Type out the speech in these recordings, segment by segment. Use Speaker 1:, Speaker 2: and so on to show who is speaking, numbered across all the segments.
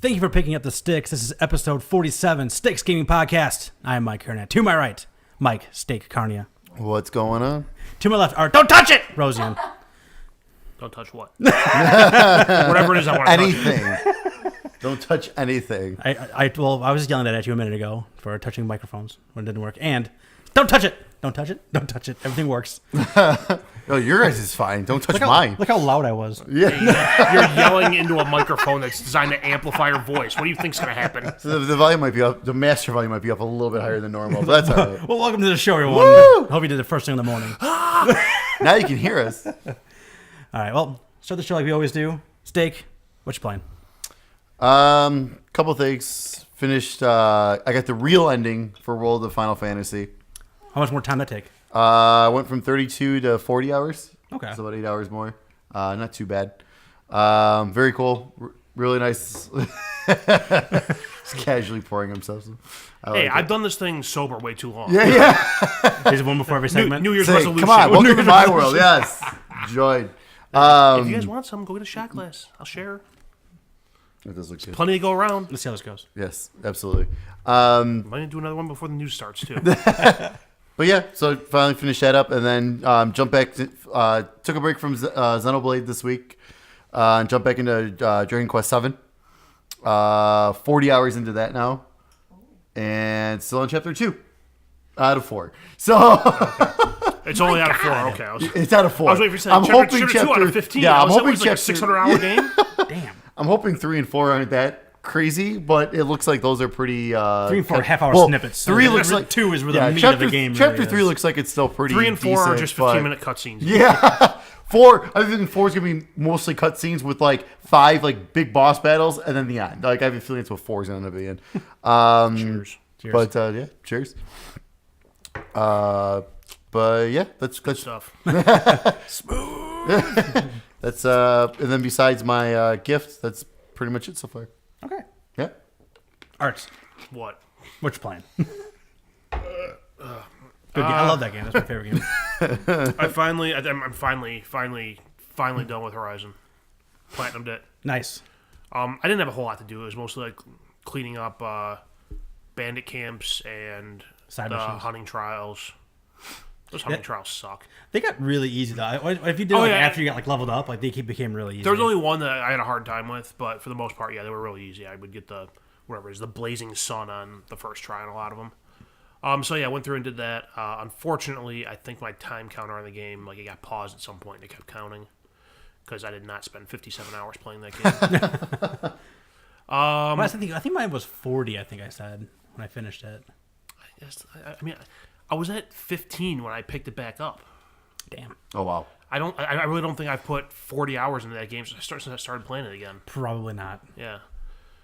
Speaker 1: Thank you for picking up the sticks. This is episode 47, Sticks Gaming Podcast. I am Mike Hernan. To my right, Mike Steak Carnia.
Speaker 2: What's going on?
Speaker 1: To my left, don't touch it, Rosian.
Speaker 3: Don't touch what? Whatever it is I want to
Speaker 2: Anything. Don't touch anything.
Speaker 1: I was yelling that at you a minute ago for touching microphones when it didn't work. And don't touch it. Don't touch it. Don't touch it. Everything works.
Speaker 2: No, your guys is fine. Don't touch mine.
Speaker 1: Look how loud I was.
Speaker 2: Yeah.
Speaker 3: You're yelling into a microphone that's designed to amplify your voice. What do you think's going to happen?
Speaker 2: So the volume might be up. The master volume might be up a little bit higher than normal, but that's all right.
Speaker 1: Well, welcome to the show, everyone.
Speaker 2: Woo!
Speaker 1: Hope you did it first thing in the morning.
Speaker 2: Now you can hear us.
Speaker 1: All right, well, start the show like we always do. Steak, what you playing?
Speaker 2: Couple things. Finished. I got the real ending for World of Final Fantasy.
Speaker 1: How much more time did that take?
Speaker 2: I went from 32 to 40 hours.
Speaker 1: Okay.
Speaker 2: So about 8 hours more. Not too bad. Very cool. Really nice. Just casually pouring himself.
Speaker 3: I've done this thing sober way too long.
Speaker 2: Yeah.
Speaker 1: There's one before every segment.
Speaker 3: New Year's
Speaker 2: Say,
Speaker 3: resolution.
Speaker 2: come on, welcome to my world. Yes. Join.
Speaker 3: If you guys want some, go get a shot glass. I'll share.
Speaker 2: It does look good.
Speaker 3: Plenty to go around.
Speaker 1: Let's see how this goes.
Speaker 2: Yes, absolutely.
Speaker 3: Might do another one before the news starts, too.
Speaker 2: But yeah, so finally finished that up, and then jump back to, took a break from Xenoblade this week, and jumped back into Dragon Quest VII. 40 hours into that now, and still on chapter 2 out of 4. So
Speaker 3: It's only out of 4. Okay.
Speaker 2: it's out of 4.
Speaker 3: I was waiting for you
Speaker 2: I'm
Speaker 3: to say
Speaker 2: hoping
Speaker 3: chapter 2 out of 15.
Speaker 2: Yeah, I'm
Speaker 3: was
Speaker 2: hoping
Speaker 3: that like a
Speaker 2: chapter
Speaker 3: 600-hour game?
Speaker 1: Damn.
Speaker 2: I'm hoping 3 and 4 aren't that crazy, but it looks like those are pretty
Speaker 1: 3 and 4 half-hour snippets.
Speaker 2: 3 looks like
Speaker 1: 2 is where the meat
Speaker 2: chapter,
Speaker 1: of the game.
Speaker 2: Chapter
Speaker 1: really
Speaker 2: 3
Speaker 1: is.
Speaker 2: looks like it's still pretty
Speaker 3: 3 and 4 are
Speaker 2: decent,
Speaker 3: just
Speaker 2: but-
Speaker 3: 15-minute cutscenes.
Speaker 2: Yeah. 4, I think 4 is going to be mostly cutscenes with like 5 like big boss battles and then the end. Like I have a feeling it's what 4 is going to be in.
Speaker 3: Cheers.
Speaker 2: But yeah, cheers. But yeah, that's
Speaker 3: Good stuff.
Speaker 1: Smooth.
Speaker 2: that's and then besides my gift, that's pretty much it so far.
Speaker 1: Okay.
Speaker 2: Yeah.
Speaker 1: Arts,
Speaker 3: What?
Speaker 1: what you playing? Good game. I love that game. That's my favorite game.
Speaker 3: I'm finally done with Horizon. Platinumed it.
Speaker 1: Nice.
Speaker 3: I didn't have a whole lot to do. It was mostly like cleaning up bandit camps and
Speaker 1: Side
Speaker 3: the
Speaker 1: missions.
Speaker 3: hunting trials. Those hunting trials suck.
Speaker 1: They got really easy though. If you did after you got like leveled up, like they became really easy.
Speaker 3: There was only one that I had a hard time with, but for the most part, yeah, they were really easy. I would get the whatever it is, the blazing sun on the first try on a lot of them. So yeah, I went through and did that. Unfortunately, I think my time counter on the game, like it got paused at some point and it kept counting because I did not spend 57 hours playing that game.
Speaker 1: Well, I think mine was 40. I think I said when I finished it.
Speaker 3: I mean, I was at 15 when I picked it back up.
Speaker 1: Damn.
Speaker 2: Oh wow.
Speaker 3: I really don't think I've put 40 hours into that game since I started playing it again.
Speaker 1: Probably not.
Speaker 3: Yeah.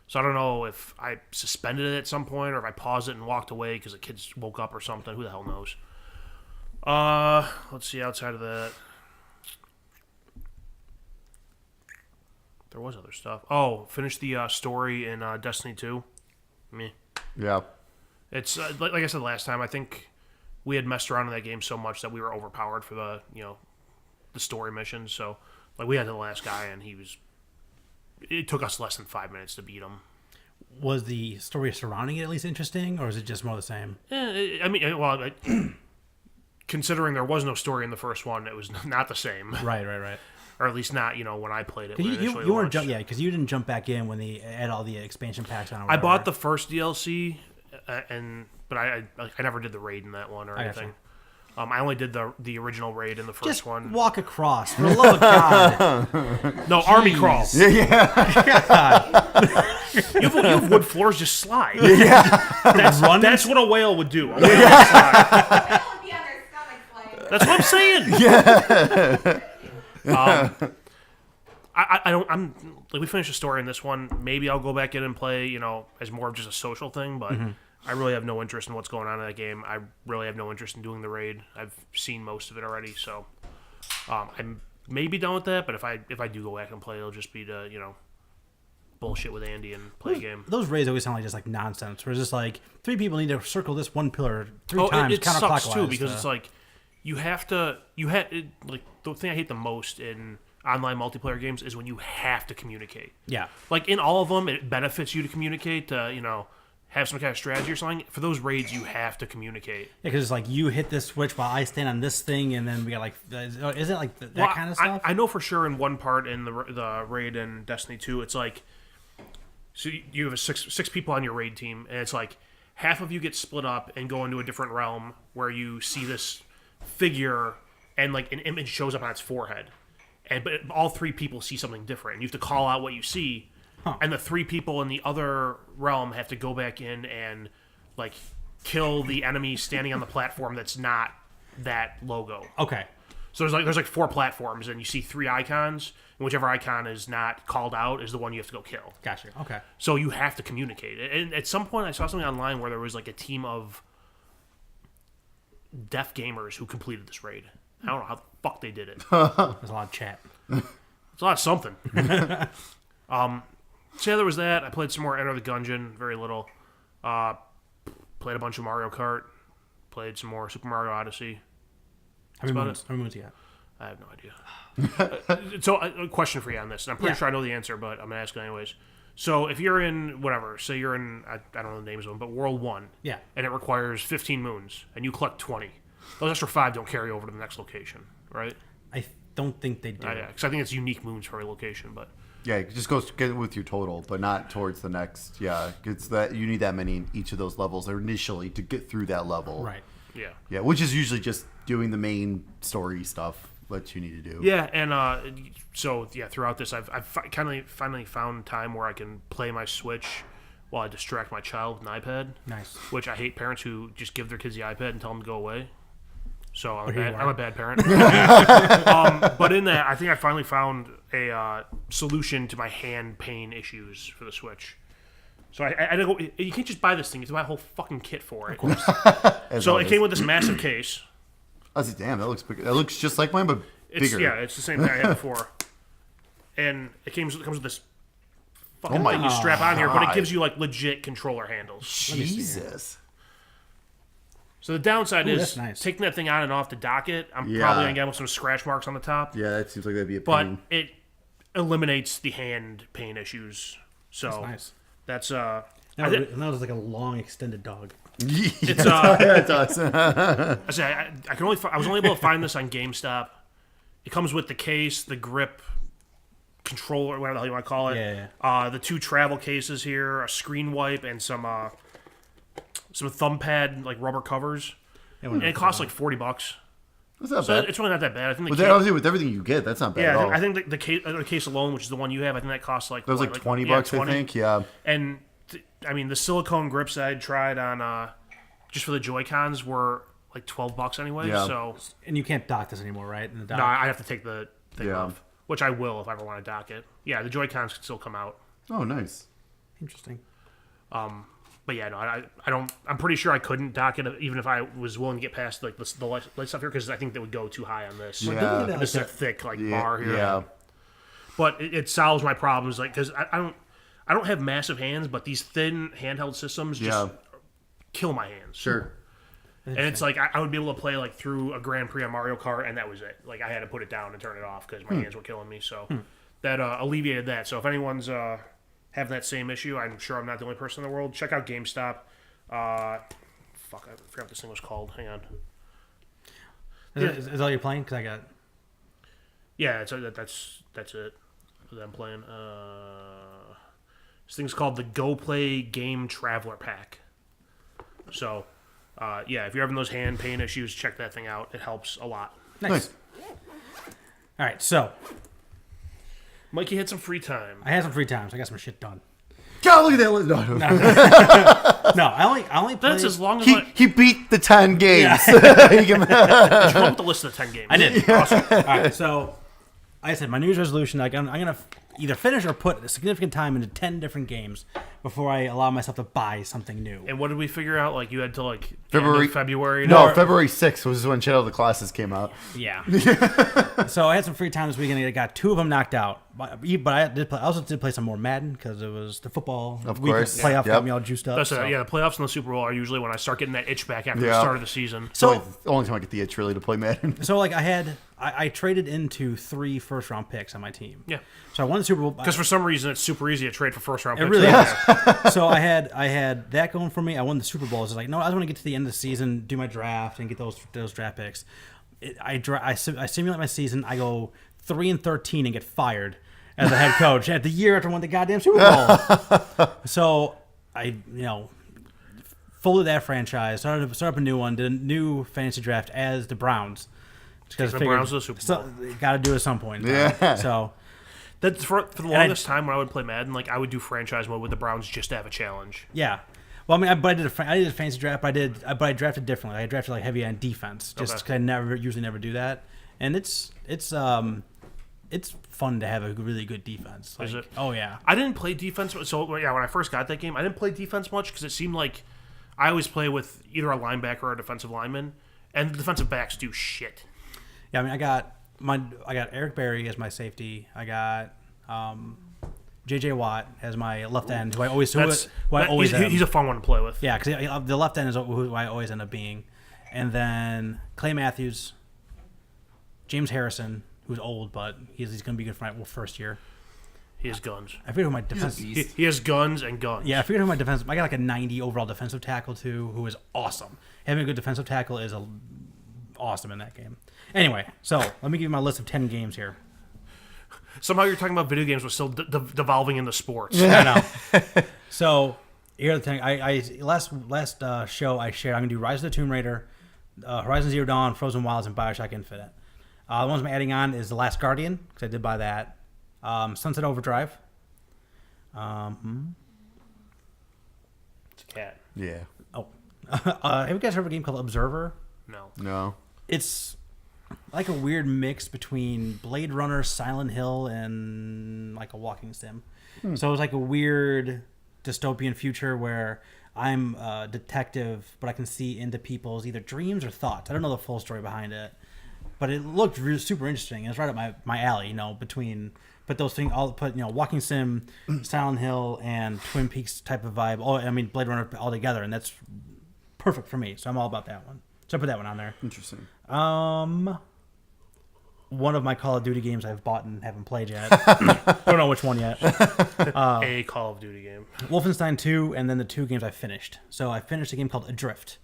Speaker 3: So I don't know if I suspended it at some point or if I paused it and walked away because the kids woke up or something. Who the hell knows? Let's see. Outside of that, there was other stuff. Oh, finished the story in Destiny 2. Me.
Speaker 2: Yeah.
Speaker 3: It's like I said last time. I think we had messed around in that game so much that we were overpowered for the story missions. So like we had the last guy and it took us less than 5 minutes to beat him.
Speaker 1: Was the story surrounding it at least interesting, or is it just more the same?
Speaker 3: I mean, considering there was no story in the first one, it was not the same.
Speaker 1: Right.
Speaker 3: Or at least not, when I played it. When
Speaker 1: You weren't because you didn't jump back in when they add all the expansion packs on.
Speaker 3: I bought the first DLC, but I never did the raid in that one or anything. I only did the original raid in the first
Speaker 1: Just
Speaker 3: one.
Speaker 1: walk across. For the love of God.
Speaker 3: No, army crawl.
Speaker 1: God.
Speaker 3: You have wood floors, just slide.
Speaker 2: Yeah.
Speaker 3: That's what a whale would do. A whale would slide. That's what I'm saying.
Speaker 2: Yeah.
Speaker 3: I'm like we finished the story in this one. Maybe I'll go back in and play, as more of just a social thing. But I really have no interest in what's going on in that game. I really have no interest in doing the raid. I've seen most of it already, so I'm maybe done with that. But if I do go back and play, it'll just be to bullshit with Andy and play a game.
Speaker 1: Those raids always sound like just like nonsense. Where it's just like 3 people need to circle this one pillar 3 times
Speaker 3: it
Speaker 1: counterclockwise.
Speaker 3: sucks too because it's like you have to. Like the thing I hate the most in online multiplayer games is when you have to communicate.
Speaker 1: Yeah.
Speaker 3: Like in all of them, it benefits you to communicate to, have some kind of strategy or something. For those raids, you have to communicate.
Speaker 1: Yeah, because it's like you hit this switch while I stand on this thing, and then we got like, is it like that kind of stuff?
Speaker 3: I know for sure in one part in the raid in Destiny 2, it's like, so you have six people on your raid team, and it's like half of you get split up and go into a different realm where you see this figure and like an image shows up on its forehead, but all 3 people see something different. You have to call out what you see. Huh. And the 3 people in the other realm have to go back in and like kill the enemy standing on the platform that's not that logo.
Speaker 1: Okay.
Speaker 3: So there's like 4 platforms, and you see 3 icons, and whichever icon is not called out is the one you have to go kill.
Speaker 1: Gotcha. Okay.
Speaker 3: So you have to communicate. And at some point, I saw something online where there was like a team of deaf gamers who completed this raid. I don't know how the fuck they did it.
Speaker 1: There's a lot of chat.
Speaker 3: It's a lot of something. So yeah, there was that. I played some more Enter the Gungeon, very little. Played a bunch of Mario Kart. Played some more Super Mario Odyssey.
Speaker 1: How many moons you got?
Speaker 3: I have no idea. So a question for you on this, and I'm pretty sure I know the answer, but I'm going to ask it anyways. So if you're in, whatever, say you're in, I don't know the names of them, but World 1,
Speaker 1: yeah,
Speaker 3: and it requires 15 moons, and you collect 20, those extra 5 don't carry over to the next location, right?
Speaker 1: I don't think they do.
Speaker 3: Yeah, because I think it's unique moons for a location, but...
Speaker 2: Yeah, it just goes get with your total, but not towards the next. Yeah, it's that you need that many in each of those levels initially to get through that level.
Speaker 1: Right.
Speaker 3: Yeah.
Speaker 2: Yeah, which is usually just doing the main story stuff that you need to do.
Speaker 3: Yeah, and so throughout this, I've finally found time where I can play my Switch while I distract my child with an iPad.
Speaker 1: Nice.
Speaker 3: Which I hate parents who just give their kids the iPad and tell them to go away. So I'm a bad parent. But in that, I think I finally found a solution to my hand pain issues for the Switch. So I go, you can't just buy this thing. You have to buy a whole fucking kit for it. Of course. So it came with this massive case.
Speaker 2: I was like, damn, that looks big. That looks just like mine, but bigger.
Speaker 3: Yeah, it's the same thing I had before. And it comes with this fucking thing you strap on here, but it gives you like legit controller handles.
Speaker 2: Jesus.
Speaker 3: So the downside is
Speaker 1: nice.
Speaker 3: taking that thing on and off to dock it. I'm probably going to get some scratch marks on the top.
Speaker 2: Yeah, that seems like that'd be a
Speaker 3: But
Speaker 2: pain.
Speaker 3: it eliminates the hand pain issues. So
Speaker 1: That's nice.
Speaker 3: That's
Speaker 1: Now it's like a long extended dog.
Speaker 3: it's
Speaker 2: Yeah, it does.
Speaker 3: I was only able to find this on GameStop. It comes with the case, the grip, controller, whatever the hell you want to call it.
Speaker 1: Yeah.
Speaker 3: The 2 travel cases here, a screen wipe, and some thumb pad like rubber covers. And it costs like $40.
Speaker 2: That's not
Speaker 3: So
Speaker 2: bad.
Speaker 3: it's really not that bad. I think
Speaker 2: Obviously, with everything you get, that's not bad at all.
Speaker 3: I think the case alone, which is the one you have, I think that costs like
Speaker 2: That was like $20, I think. Yeah.
Speaker 3: And the silicone grips I had tried on just for the Joy-Cons were like $12 anyway.
Speaker 2: Yeah.
Speaker 3: So
Speaker 1: And you can't dock this anymore, right? In the dock?
Speaker 3: no, I have to take the thing
Speaker 2: Yeah.
Speaker 3: off, which I will if I ever want to dock it. Yeah, the Joy-Cons can still come out.
Speaker 2: Oh, nice.
Speaker 1: Interesting.
Speaker 3: But yeah, no, I don't. I'm pretty sure I couldn't dock it even if I was willing to get past like the light stuff here because I think that would go too high on this.
Speaker 2: Yeah.
Speaker 3: This is a thick bar here.
Speaker 2: Yeah.
Speaker 3: But it solves my problems because I don't have massive hands, but these thin handheld systems just kill my hands.
Speaker 2: Sure.
Speaker 3: And it's like I would be able to play like through a Grand Prix on Mario Kart, and that was it. Like I had to put it down and turn it off because my hands were killing me. So that alleviated that. So if anyone's having that same issue, I'm sure I'm not the only person in the world. Check out GameStop. I forgot what this thing was called. Hang on.
Speaker 1: Is that all you're playing? Because I got...
Speaker 3: Yeah, that's it that I'm playing. This thing's called the Go Play Game Traveler Pack. So, if you're having those hand pain issues, check that thing out. It helps a lot.
Speaker 1: Nice. All right, so...
Speaker 3: Mikey had some free time.
Speaker 1: I had some free time, so I got some shit done.
Speaker 2: God, look at that.
Speaker 1: No, I only played...
Speaker 3: That's as long as
Speaker 2: He beat the 10 games.
Speaker 3: Did you come up with the list of the 10 games?
Speaker 1: I did. Awesome. All right, so... Like I said, my New Year's resolution, I'm going to either finish or put a significant time into 10 different games before I allow myself to buy something new.
Speaker 3: And what did we figure out? Like, you had to, like,
Speaker 2: February.
Speaker 3: No,
Speaker 2: February 6th was when Shadow of the Colossus came out.
Speaker 1: Yeah. So I had some free time this weekend. I got 2 of them knocked out. but I also did play some more Madden because it was the football
Speaker 2: Of
Speaker 1: week
Speaker 2: course.
Speaker 1: playoff
Speaker 2: Yep.
Speaker 1: got me all juiced up.
Speaker 3: That's
Speaker 1: so.
Speaker 3: yeah. The playoffs and the Super Bowl are usually when I start getting that itch back after the
Speaker 2: Yeah.
Speaker 3: start of the season.
Speaker 2: So the only time I get the itch really to play Madden.
Speaker 1: So like I traded into 3 first-round picks on my team.
Speaker 3: Yeah.
Speaker 1: So I won the Super Bowl.
Speaker 3: Because for some reason it's super easy to trade for first round
Speaker 1: It
Speaker 3: picks.
Speaker 1: really
Speaker 3: Yeah.
Speaker 1: is. So I had that going for me. I won the Super Bowl. It's like, no, I just want to get to the end of the season, do my draft, and get those draft picks. I simulate my season. I go 3-13 and get fired as a head coach at the year after I won the goddamn Super Bowl. So I folded that franchise, started up a new one, did a new fantasy draft as the Browns. Because
Speaker 3: The Browns to the Super Bowl.
Speaker 1: Got to do it at some point.
Speaker 2: Yeah.
Speaker 1: So.
Speaker 3: That for the longest time when I would play Madden, like I would do franchise mode with the Browns just to have a challenge.
Speaker 1: Yeah. Well, I mean, I did a fantasy draft, but I drafted differently. I drafted like heavy on defense, just because I usually never do that, and it's fun to have a really good defense. Like,
Speaker 3: Is it?
Speaker 1: Oh yeah.
Speaker 3: I didn't play defense, so yeah. When I first got that game, I didn't play defense much because it seemed like I always play with either a linebacker or a defensive lineman, and the defensive backs do shit.
Speaker 1: Yeah, I mean, I got Eric Berry as my safety. I got J.J. Watt as my left end, who I always
Speaker 3: He's a fun one to play with.
Speaker 1: Yeah, because the left end is who I always end up being, and then Clay Matthews, James Harrison, who's old, but he's going to be good for my first year.
Speaker 3: He has guns.
Speaker 1: I forget who my defense.
Speaker 3: He has guns and guns.
Speaker 1: Yeah, I forget who my defense. I got like a 90 overall defensive tackle too, who is awesome. Having a good defensive tackle is awesome in that game. Anyway, so let me give you my list of 10 games here.
Speaker 3: Somehow you're talking about video games, but still devolving into sports.
Speaker 1: Yeah, I know. So here's the thing. I last show I shared. I'm gonna do Rise of the Tomb Raider, Horizon Zero Dawn, Frozen Wilds, and Bioshock Infinite. The ones I'm adding on is The Last Guardian because I did buy that. Sunset Overdrive.
Speaker 3: It's a cat.
Speaker 2: Yeah.
Speaker 1: Oh, have you guys heard of a game called Observer?
Speaker 2: No.
Speaker 1: It's like a weird mix between Blade Runner, Silent Hill, and like a walking sim. So it's like a weird dystopian future where I'm a detective, but I can see into people's either dreams or thoughts. I don't know the full story behind it, but it looked really super interesting. It's right up my alley, put those things, walking sim, Silent Hill, and Twin Peaks type of vibe. Blade Runner all together, and that's perfect for me. So I'm all about that one. So I put that one on there.
Speaker 2: Interesting.
Speaker 1: One of my Call of Duty games I've bought and haven't played yet. Don't know which one yet.
Speaker 3: A Call of Duty game.
Speaker 1: Wolfenstein 2, and then the 2 games I finished. So I finished a game called Adrift.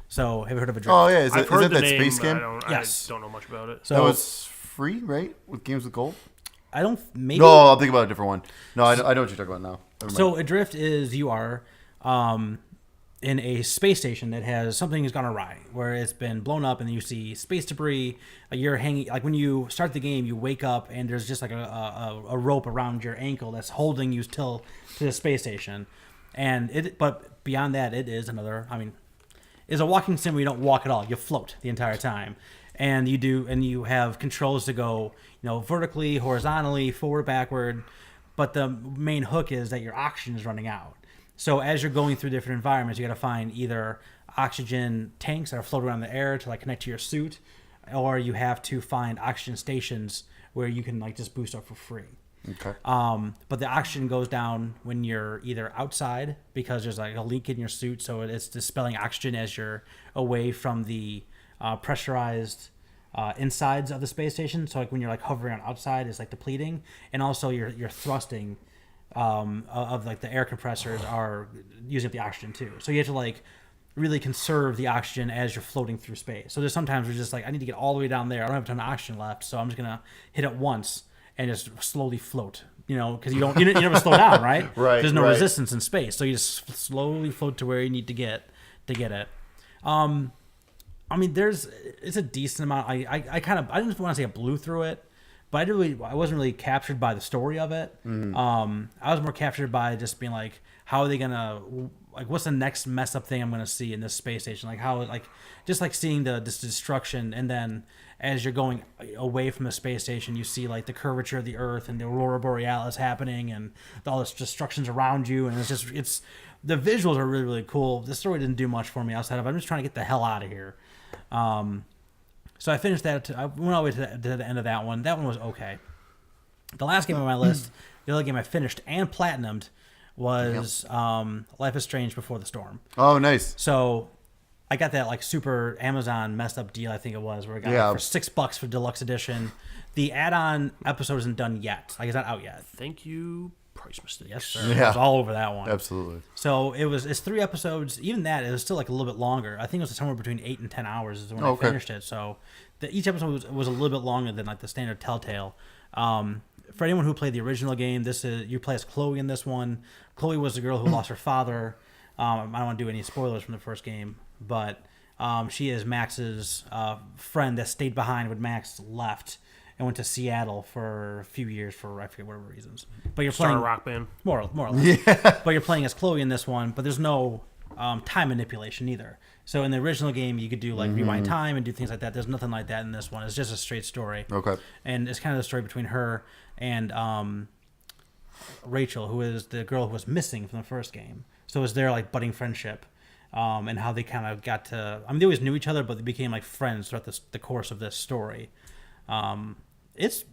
Speaker 1: So have you heard of Adrift?
Speaker 2: Oh yeah, is
Speaker 3: I've
Speaker 2: it
Speaker 3: heard the
Speaker 2: that
Speaker 3: name,
Speaker 2: space
Speaker 3: but
Speaker 2: game?
Speaker 1: Yes.
Speaker 3: I don't know much about it.
Speaker 1: So
Speaker 2: That was free, right? With Games with Gold?
Speaker 1: I don't maybe.
Speaker 2: No, I'm thinking about a different one. No, I know what you're talking about now. Never mind.
Speaker 1: So Adrift is you are in a space station that has something has gone awry, where it's been blown up, and you see space debris. You're hanging, like when you start the game, you wake up and there's just like a rope around your ankle that's holding you to the space station, but beyond that, it is another. Is a walking sim where you don't walk at all; you float the entire time, and you have controls to go, vertically, horizontally, forward, backward. But the main hook is that your oxygen is running out. So as you're going through different environments, you got to find either oxygen tanks that are floating around the air to like connect to your suit, or you have to find oxygen stations where you can like just boost up for free.
Speaker 2: Okay.
Speaker 1: But the oxygen goes down when you're either outside because there's like a leak in your suit, so it's dispelling oxygen as you're away from the pressurized insides of the space station. So like when you're like hovering on outside, it's like depleting, and also you're thrusting. Of like the air compressors are using up the oxygen too. So you have to like really conserve the oxygen as you're floating through space. So there's sometimes we're just like, I need to get all the way down there. I don't have a ton of oxygen left, so I'm just gonna hit it once and just slowly float. Because you never slow down, right?
Speaker 2: Right.
Speaker 1: There's no
Speaker 2: right.
Speaker 1: resistance in space, so you just slowly float to where you need to get it. It's a decent amount. I didn't want to say I blew through it. But I wasn't really captured by the story of it.
Speaker 2: Mm-hmm.
Speaker 1: I was more captured by just being like, how are they gonna, like, what's the next mess up thing I'm gonna see in this space station? Like how, like, just like seeing this destruction, and then as you're going away from the space station, you see like the curvature of the Earth and the aurora borealis happening, and all this destruction's around you, and it's the visuals are really really cool. The story didn't do much for me outside of I'm just trying to get the hell out of here. So I finished that. I went all the way to the end of that one. That one was okay. The last game on my list, the other game I finished and platinumed, was Life is Strange Before the Storm.
Speaker 2: Oh, nice.
Speaker 1: So I got that like super Amazon messed up deal, I think it was, where I got it for $6 for deluxe edition. The add-on episode isn't done yet. Like, it's not out yet.
Speaker 3: Thank you, price mistake.
Speaker 1: Yes, sir.
Speaker 2: Yeah.
Speaker 1: I was all over that one.
Speaker 2: Absolutely.
Speaker 1: So it's 3 episodes. Even that, it was still like a little bit longer. I think it was somewhere between 8 and 10 hours is when I finished it. So each episode was a little bit longer than like the standard Telltale. For anyone who played the original game, you play as Chloe in this one. Chloe was the girl who lost her father. I don't want to do any spoilers from the first game, but she is Max's friend that stayed behind when Max left and went to Seattle for a few years for I forget whatever reasons. But you're playing
Speaker 3: a rock band,
Speaker 1: more or less. Yeah. But you're playing as Chloe in this one. But there's no time manipulation either. So in the original game, you could do like rewind time and do things like that. There's nothing like that in this one. It's just a straight story.
Speaker 2: Okay.
Speaker 1: And it's kind of the story between her and Rachel, who is the girl who was missing from the first game. So it's their like budding friendship. And how they kind of got to... I mean, they always knew each other, but they became like friends throughout the course of this story. It's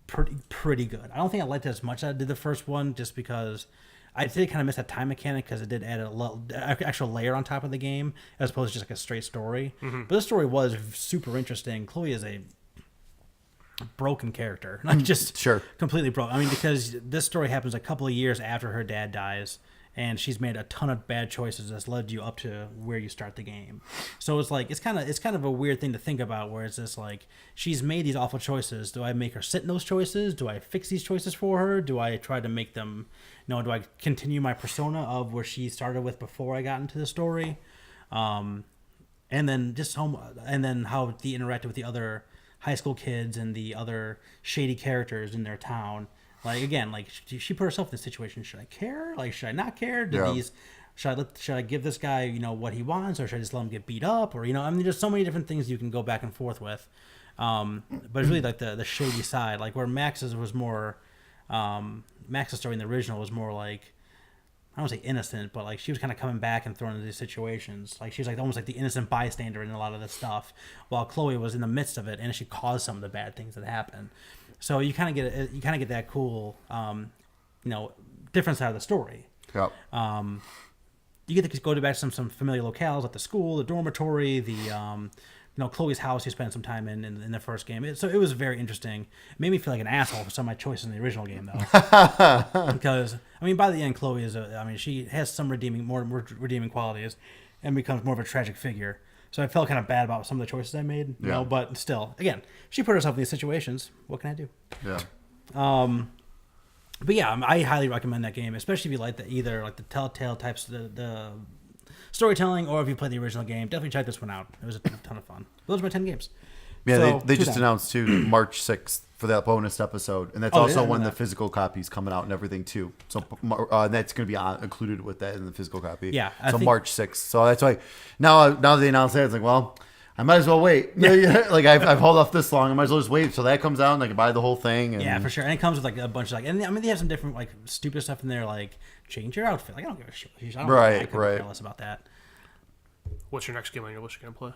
Speaker 1: pretty good. I don't think I liked it as much as I did the first one, just because I did kind of miss that time mechanic, because it did add an actual layer on top of the game, as opposed to just like a straight story. But this story was super interesting. Chloe is a broken character, not just completely broken. I mean, because this story happens a couple of years after her dad dies, and she's made a ton of bad choices that's led you up to where you start the game. So it's like it's kind of a weird thing to think about, where it's just like she's made these awful choices. Do I make her sit in those choices? Do I fix these choices for her? Do I try to make them, do I continue my persona of where she started with before I got into the story? And then how they interacted with the other high school kids and the other shady characters in their town. Like, again, like she put herself in this situation. Should I care? Like, should I not care? Should I give this guy, what he wants, or should I just let him get beat up? Or, I mean, there's so many different things you can go back and forth with. But it's really like the shady side, like where Max's was more, Max's story in the original was more like, I don't want to say innocent, but like she was kind of coming back and thrown into these situations. Like she was like almost like the innocent bystander in a lot of this stuff, while Chloe was in the midst of it and she caused some of the bad things that happened. So you kind of get that cool, different side of the story.
Speaker 2: Yep.
Speaker 1: You get to go back to some familiar locales, like the school, the dormitory, the Chloe's house you spent some time in the first game. So it was very interesting. It made me feel like an asshole for some of my choices in the original game, though. Because, I mean, by the end, Chloe she has some more redeeming qualities and becomes more of a tragic figure. So I felt kind of bad about some of the choices I made, but still, again, she put herself in these situations. What can I do?
Speaker 2: Yeah.
Speaker 1: But yeah, I highly recommend that game, especially if you like either like the Telltale types, the storytelling, or if you play the original game. Definitely check this one out. It was a ton of fun. Those are my 10 games.
Speaker 2: Yeah,
Speaker 1: So,
Speaker 2: they just announced too March 6th for that bonus episode, and that's also when the physical copy's coming out and everything too. So that's going to be included with that in the physical copy.
Speaker 1: Yeah,
Speaker 2: so March 6th. So that's why now they announced that, it's like, well, I might as well wait. Yeah. Like I've held off this long, I might as well just wait till that comes out and I can buy the whole thing. And...
Speaker 1: Yeah, for sure. And it comes with like a bunch of like, and I mean they have some different like stupid stuff in there, like change your outfit. Like I don't give a shit. I don't
Speaker 2: right.
Speaker 1: Tell us about that.
Speaker 3: What's your next game on your list you're gonna play?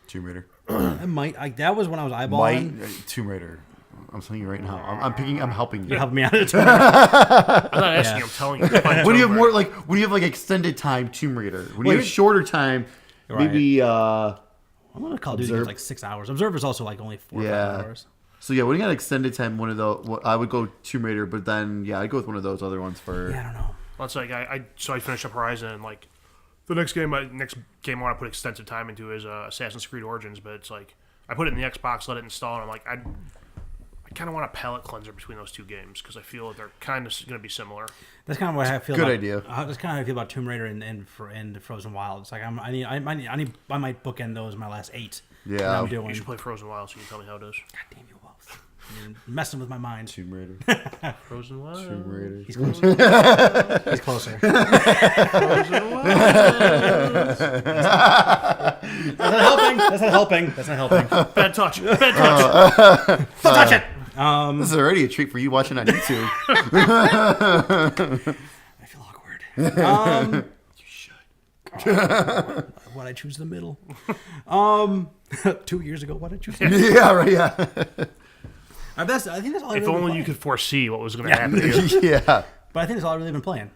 Speaker 2: Tomb Raider.
Speaker 1: I might. That was when I was eyeballing.
Speaker 2: Tomb Raider. I'm telling you right now. I'm helping you.
Speaker 1: You're helping me out.
Speaker 3: I'm not asking you. I'm telling you.
Speaker 2: When do you have more like? When do you have like extended time Tomb Raider? When you have shorter time, maybe.
Speaker 1: I'm gonna call Duty like 6 hours. Observer's also like only 4 or 5 hours.
Speaker 2: So yeah, when you got extended time, one of those, I would go Tomb Raider, but then I'd go with one of those other ones for.
Speaker 1: Yeah, I don't know.
Speaker 3: Well, it's like I finished up Horizon, and like the next game I want to put extensive time into is Assassin's Creed Origins, but it's like I put it in the Xbox, let it install, and I'm like I kind of want a palate cleanser between those two games because I feel like they're kind of going to be similar.
Speaker 1: That's kind of what I feel.
Speaker 2: Good idea.
Speaker 1: That's kind of how I feel about Tomb Raider and Frozen Wilds. Like I might bookend those my last 8.
Speaker 2: Yeah,
Speaker 3: you should play Frozen Wilds so you can tell me how it is.
Speaker 1: God damn you both. You're messing with my mind.
Speaker 2: Tomb Raider.
Speaker 3: Frozen Wilds.
Speaker 2: Tomb Raider.
Speaker 1: He's closer. He's closer. Frozen Wilds. That's not helping.
Speaker 3: Bad touch. Don't
Speaker 1: touch it.
Speaker 2: This is already a treat for you watching on YouTube.
Speaker 1: I feel awkward. You should. Why'd I choose the middle? 2 years ago, why'd I choose the middle?
Speaker 2: Yeah, right. Yeah.
Speaker 1: I think that's all. I've
Speaker 3: If
Speaker 1: really been
Speaker 3: only you
Speaker 1: playing.
Speaker 3: could foresee what was going to happen to you.
Speaker 2: Yeah.
Speaker 1: But I think that's all I've really been playing.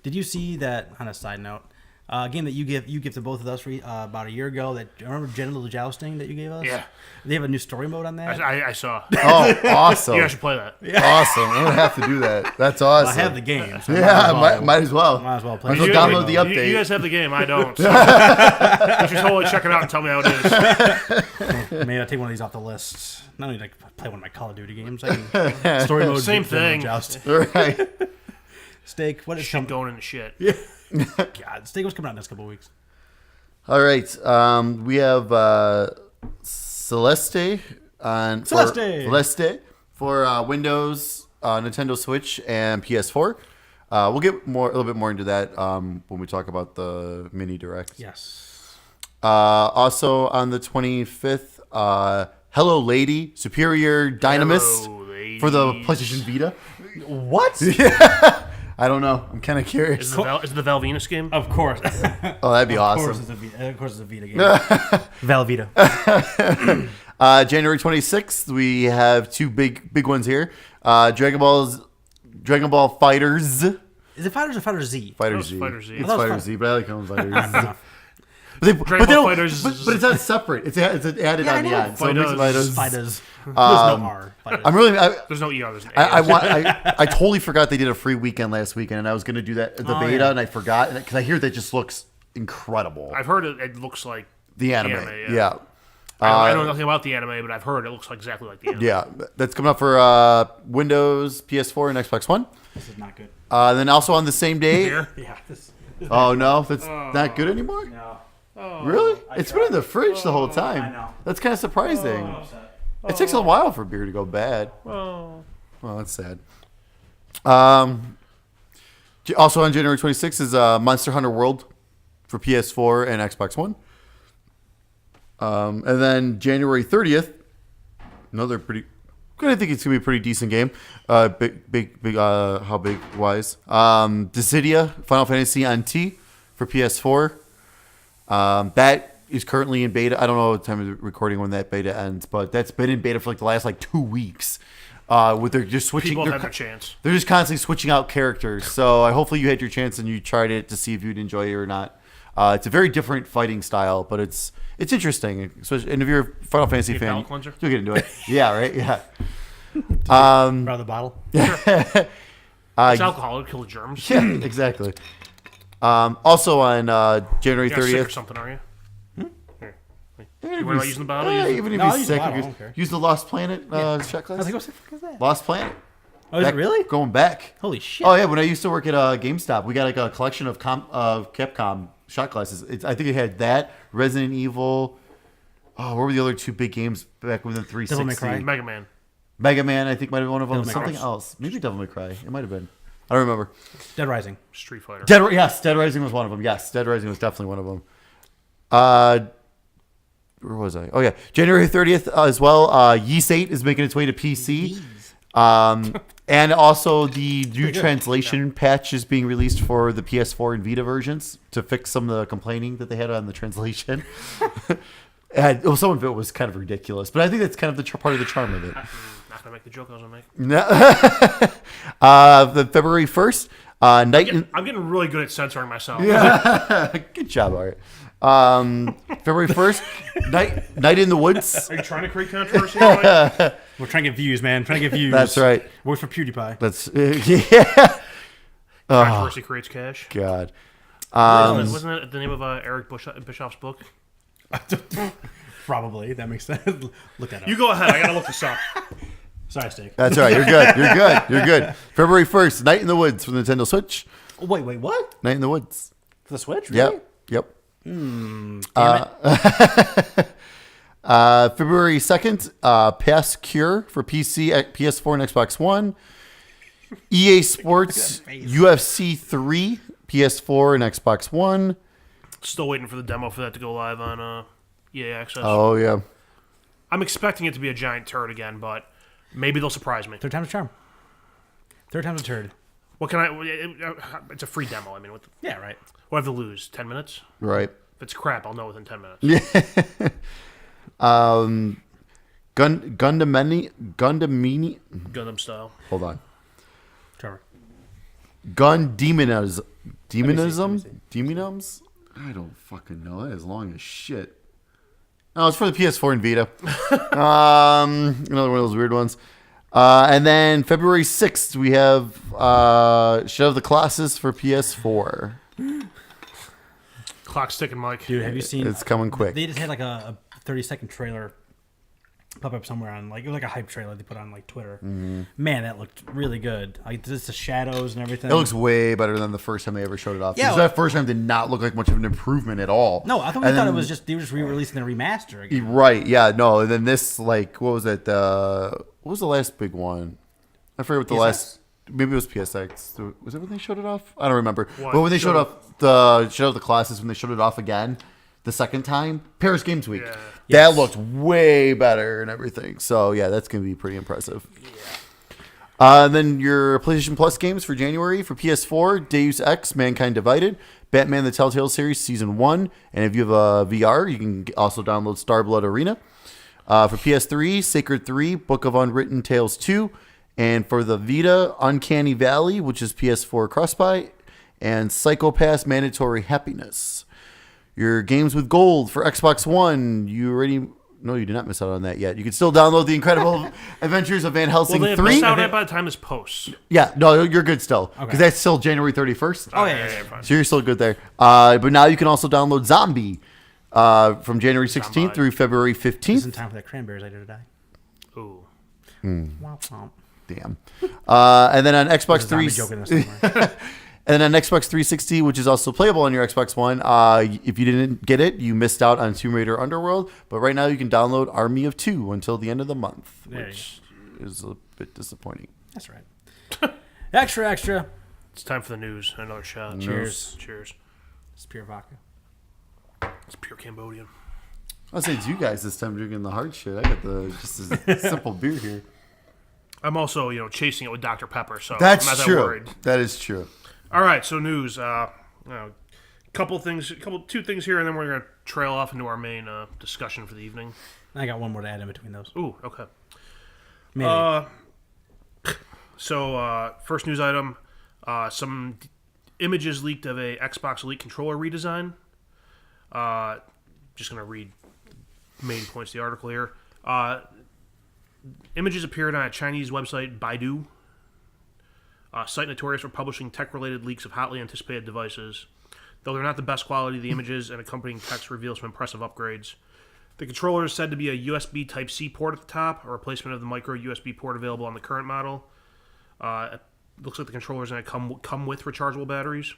Speaker 1: Did you see that? On a side note, a game that you gifted both of us about a year ago. That remember Genital Jousting that you gave us?
Speaker 3: Yeah.
Speaker 1: They have a new story mode on that.
Speaker 3: I saw.
Speaker 2: Oh, awesome.
Speaker 3: You guys should play that.
Speaker 2: Awesome. I'm going to have to do that. That's awesome.
Speaker 1: I have the game. So
Speaker 2: Yeah, might as well.
Speaker 1: Might as well play.
Speaker 2: Might as
Speaker 1: it.
Speaker 2: well download the update.
Speaker 3: You guys have the game. I don't. So you should totally check it out and tell me how it is.
Speaker 1: Maybe I'll take one of these off the list. Not only like play one of my Call of Duty games. I can story mode.
Speaker 3: Same
Speaker 1: Genital
Speaker 3: thing.
Speaker 1: Jousting.
Speaker 2: Right.
Speaker 1: Steak. What is
Speaker 3: Shit going into shit.
Speaker 1: God, Steak was coming out next couple of weeks.
Speaker 2: All right. We have Celeste for Windows, Nintendo Switch, and PS4. We'll get a little bit more into that when we talk about the mini direct.
Speaker 1: Yes.
Speaker 2: Also on the 25th, Hello Lady, Superior Dynamis
Speaker 3: Hello,
Speaker 2: for the
Speaker 3: ladies.
Speaker 2: PlayStation Vita.
Speaker 1: What?
Speaker 2: I don't know. I'm kind of curious.
Speaker 3: Is it the Val Venus game?
Speaker 1: Of course.
Speaker 2: Oh, that'd be
Speaker 1: Of course,
Speaker 2: awesome.
Speaker 1: it's a Vita game. Val Vita.
Speaker 2: January 26th, we have two big ones here. Dragon Ball Fighters.
Speaker 1: Is it Fighters or Fighter Z?
Speaker 2: Fighter
Speaker 3: was
Speaker 2: Z.
Speaker 3: Fighter Z.
Speaker 2: It's
Speaker 1: I thought it was
Speaker 2: Fighter Z, but I like calling it Fighters.
Speaker 3: Dragon
Speaker 2: they
Speaker 3: Ball
Speaker 2: don't-
Speaker 3: Fighters
Speaker 2: but it's not separate. It's added
Speaker 1: Yeah, I
Speaker 2: on the
Speaker 1: know.
Speaker 2: end. So it makes it Fighters.
Speaker 1: Fighters. There's no R. Fighters.
Speaker 2: I'm really.
Speaker 3: There's no ER. There's an
Speaker 2: I totally forgot they did a free weekend last weekend, and I was going to do that the beta,
Speaker 1: yeah.
Speaker 2: and I forgot because I hear that just looks incredible.
Speaker 3: I've heard it looks like
Speaker 2: The anime,
Speaker 3: yeah.
Speaker 2: yeah.
Speaker 3: I know nothing about the anime, but I've heard it looks like exactly like the anime.
Speaker 2: Yeah, that's coming up for Windows, PS4, and Xbox One.
Speaker 1: This is not good.
Speaker 2: Then also on the same day.
Speaker 3: Here?
Speaker 1: Yeah. This
Speaker 2: Oh no, that's not good anymore.
Speaker 1: no.
Speaker 2: Really? It's been in the fridge the whole time.
Speaker 1: I know.
Speaker 2: That's kind of surprising.
Speaker 1: Upset.
Speaker 2: It takes a while for beer to go bad.
Speaker 3: Oh.
Speaker 2: Well, that's sad. Also on January 26th is Monster Hunter World for PS4 and Xbox One. And then January 30th, another pretty. I think it's gonna be a pretty decent game. Big. How big wise? Dissidia Final Fantasy on T for PS4. That is currently in beta. I don't know the time of the recording when that beta ends, but that's been in beta for like the last 2 weeks. With they're just switching.
Speaker 3: People
Speaker 2: They're,
Speaker 3: have had their chance.
Speaker 2: they're just constantly switching out characters. So hopefully you had your chance and you tried it to see if you'd enjoy it or not. It's a very different fighting style, but it's interesting. Especially, and if you're a Final Fantasy
Speaker 3: Need a
Speaker 2: fan,
Speaker 3: palate cleanser?
Speaker 2: you'll get into it. Yeah, right. Yeah.
Speaker 1: Out of the bottle.
Speaker 3: It's alcohol. It'll kill the germs.
Speaker 2: Yeah, exactly. Also on January
Speaker 3: You're not sick or
Speaker 2: 30th.
Speaker 3: something, are you? Here.
Speaker 2: Even
Speaker 3: You worried about using the bottle?
Speaker 2: Yeah,
Speaker 3: Use
Speaker 2: even if
Speaker 1: No, I'll
Speaker 2: you're
Speaker 1: use the
Speaker 2: sick,
Speaker 1: bottle,
Speaker 2: you
Speaker 1: I don't care.
Speaker 2: use the Lost Planet shot
Speaker 1: I
Speaker 2: class.
Speaker 1: was like, what the fuck is that?
Speaker 2: Lost Planet.
Speaker 1: Oh, is it really?
Speaker 2: Going back.
Speaker 1: Holy shit.
Speaker 2: Oh yeah, when I used to work at GameStop, we got a collection of Capcom shot glasses. I think it had that Resident Evil. Oh, what were the other two big games back within 360?
Speaker 1: Devil May Cry.
Speaker 3: Mega Man.
Speaker 2: Mega Man, I think might have been one of them.
Speaker 1: Devil May
Speaker 2: Something
Speaker 3: Cry.
Speaker 2: else, maybe Devil May Cry. It might have been. I don't remember.
Speaker 1: Dead Rising.
Speaker 3: Street Fighter.
Speaker 2: Dead Rising was one of them. Yes, Dead Rising was definitely one of them. Where was I? Oh yeah, January 30th as well. Yeast 8 is making its way to PC. And also the new translation patch is being released for the PS4 and Vita versions to fix some of the complaining that they had on the translation. And some of it was kind of ridiculous, but I think that's kind of the part of the charm of it.
Speaker 3: Not gonna make the joke I was gonna make.
Speaker 2: The February 1st, Night.
Speaker 3: I'm getting really good at censoring myself.
Speaker 2: Good job, Art. February 1st, Night in the Woods.
Speaker 3: Are you trying to create controversy? Mike?
Speaker 1: We're trying to get views, man. Trying to get views.
Speaker 2: That's right.
Speaker 1: Works for PewDiePie.
Speaker 2: That's yeah.
Speaker 3: Controversy creates cash.
Speaker 2: God.
Speaker 3: Wasn't that the name of Eric Bischoff's book?
Speaker 1: Probably. That makes sense. Look that up.
Speaker 3: You go ahead. I gotta look this up.
Speaker 1: Sorry, Steak.
Speaker 2: That's right. You're good. You're good. You're good. February 1st, Night in the Woods for the Nintendo Switch.
Speaker 1: Oh, wait, what?
Speaker 2: Night in the Woods.
Speaker 1: For the Switch? Really?
Speaker 2: Yep.
Speaker 1: Damn it.
Speaker 2: February 2nd, Pass Cure for PC, PS4, and Xbox One. EA Sports UFC 3, PS4, and Xbox One.
Speaker 3: Still waiting for the demo for that to go live on EA Access.
Speaker 2: Oh, yeah.
Speaker 3: I'm expecting it to be a giant turd again, but maybe they'll surprise me.
Speaker 1: Third time's a charm. Third time's a turd.
Speaker 3: What can I? It's a free demo. I mean,
Speaker 1: Yeah, right.
Speaker 3: what have to lose? 10 minutes?
Speaker 2: Right.
Speaker 3: If it's crap, I'll know within 10 minutes.
Speaker 2: Gundamini.
Speaker 3: Gundam style.
Speaker 2: Hold on.
Speaker 1: Trevor.
Speaker 2: Demonism.
Speaker 1: Let me see.
Speaker 2: Demonums? I don't fucking know. That is long as shit. Oh, it's for the PS4 and Vita. Another one of those weird ones. And then February 6th, we have Shadow of the Colossus for PS4.
Speaker 3: Clock's ticking, Mike.
Speaker 1: Dude, have you seen?
Speaker 2: It's coming quick.
Speaker 1: They just had like a 30-second trailer pop up somewhere on it was like a hype trailer they put on like Twitter.
Speaker 2: Mm-hmm.
Speaker 1: Man, that looked really good. Like just the shadows and everything.
Speaker 2: It looks way better than the first time they ever showed it off.
Speaker 1: Yeah,
Speaker 2: Because that first time did not look like much of an improvement at all.
Speaker 1: No, I thought it was just they were just re-releasing the remaster again.
Speaker 2: Right, yeah, no. And then this, like, what was it? What was the last big one? I forget what the
Speaker 1: PSX?
Speaker 2: last... Maybe it was PSX. Was it when they showed it off? I don't remember.
Speaker 3: What?
Speaker 2: But when they showed off the Shadow of the Colossus, when they showed it off again, the second time, Paris Games Week.
Speaker 3: Yeah.
Speaker 2: That looked way better and everything. So, yeah, that's going to be pretty impressive. Yeah. And then your PlayStation Plus games for January for PS4, Deus Ex, Mankind Divided, Batman the Telltale Series Season 1, and if you have a VR, you can also download Starblood Arena. For PS3, Sacred 3, Book of Unwritten Tales 2, and for the Vita, Uncanny Valley, which is PS4 cross-buy, and Psychopass Mandatory Happiness. Your games with gold for Xbox One, no, you did not miss out on that yet. You can still download The Incredible Adventures of Van Helsing
Speaker 3: Well, they
Speaker 2: 3.
Speaker 3: missed out on it by the time this posts.
Speaker 2: Yeah, no, you're good still. Because
Speaker 1: Okay.
Speaker 2: that's still January 31st.
Speaker 1: Oh yeah.
Speaker 3: Fine.
Speaker 2: So you're still good there. But now you can also download Zombie from January 16th
Speaker 3: Zombie.
Speaker 2: through February
Speaker 1: Just in
Speaker 2: 15th.
Speaker 1: time for that cranberries later to die.
Speaker 3: Ooh.
Speaker 2: Hmm.
Speaker 1: Womp womp.
Speaker 2: Damn. And then on Xbox
Speaker 1: Zombie
Speaker 2: 3...
Speaker 1: joke in this somewhere.
Speaker 2: And then on Xbox 360, which is also playable on your Xbox One, if you didn't get it, you missed out on Tomb Raider Underworld. But right now you can download Army of Two until the end of the month,
Speaker 1: There you
Speaker 2: which is a bit disappointing.
Speaker 1: That's right. Extra.
Speaker 3: It's time for the news. Another shot.
Speaker 1: Cheers.
Speaker 3: Cheers.
Speaker 1: It's pure vodka.
Speaker 3: It's pure Cambodian.
Speaker 2: I'll say it's you guys this time drinking the hard shit. I got just a simple beer here.
Speaker 3: I'm also, chasing it with Dr. Pepper, so
Speaker 2: That's
Speaker 3: I'm not that
Speaker 2: true.
Speaker 3: worried.
Speaker 2: That is true.
Speaker 3: All right, so news. Two things here, and then we're gonna trail off into our main discussion for the evening.
Speaker 1: I got one more to add in between those.
Speaker 3: Ooh, okay.
Speaker 1: Maybe.
Speaker 3: So first news item: some images leaked of a Xbox Elite controller redesign. Just gonna read main points of the article here. Images appeared on a Chinese website, Baidu. Site notorious for publishing tech-related leaks of hotly anticipated devices. Though they're not the best quality, the images and accompanying text reveal some impressive upgrades. The controller is said to be a USB Type-C port at the top, a replacement of the micro USB port available on the current model. It looks like the controller is going to come with rechargeable batteries.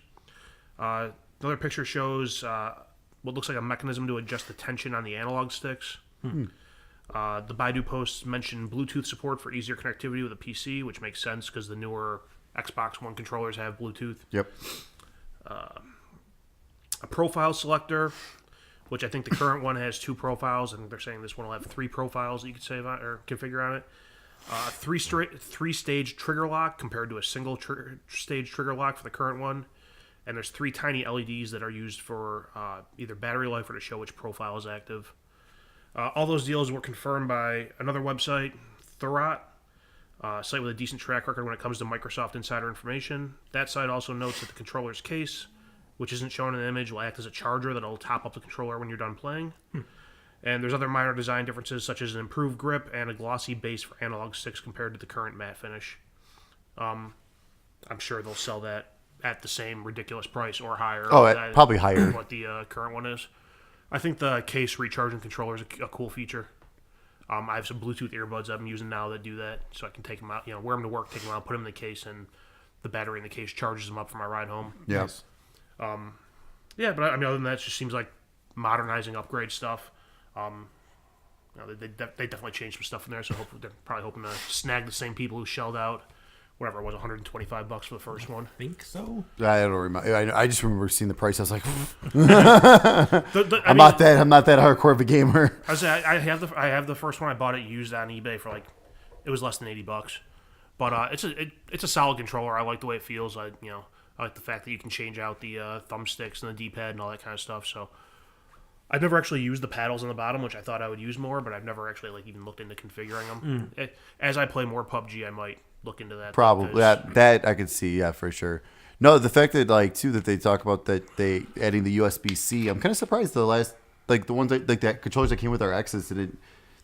Speaker 3: Another picture shows what looks like a mechanism to adjust the tension on the analog sticks. The Baidu posts mention Bluetooth support for easier connectivity with a PC, which makes sense because the newer Xbox One controllers have Bluetooth.
Speaker 2: Yep.
Speaker 3: A profile selector, which I think the current one has 2 profiles, and they're saying this one will have 3 profiles that you can save on or configure on it. 3-stage trigger lock compared to a single stage trigger lock for the current one. And there's 3 tiny LEDs that are used for either battery life or to show which profile is active. All those deals were confirmed by another website, Thurrott, a site with a decent track record when it comes to Microsoft insider information. That site also notes that the controller's case, which isn't shown in the image, will act as a charger that'll top up the controller when you're done playing. And there's other minor design differences, such as an improved grip and a glossy base for analog sticks compared to the current matte finish. I'm sure they'll sell that at the same ridiculous price or higher.
Speaker 2: Oh, probably higher.
Speaker 3: What the current one is. I think the case recharging controller is a cool feature. I have some Bluetooth earbuds I'm using now that do that, so I can take them out, wear them to work, take them out, put them in the case, and the battery in the case charges them up for my ride home.
Speaker 2: Yes.
Speaker 3: Yeah, but other than that, it just seems like modernizing upgrade stuff. They definitely changed some stuff in there, so they're probably hoping to snag the same people who shelled out whatever it was, $125 for the first one.
Speaker 1: Think so.
Speaker 2: I don't remember. I just remember seeing the price. I was like,
Speaker 3: I'm
Speaker 2: not that hardcore of a gamer.
Speaker 3: I have the first one. I bought it used on eBay for it was less than $80. But it's a solid controller. I like the way it feels. I like the fact that you can change out the thumbsticks and the D-pad and all that kind of stuff. So I've never actually used the paddles on the bottom, which I thought I would use more, but I've never actually like even looked into configuring them. As I play more PUBG, I might look into that.
Speaker 2: Probably that I could see, yeah, for sure. No, the fact that like too that they talk about that they adding the USB-C. I'm kind of surprised the last like the ones that, like that controllers that came with our X's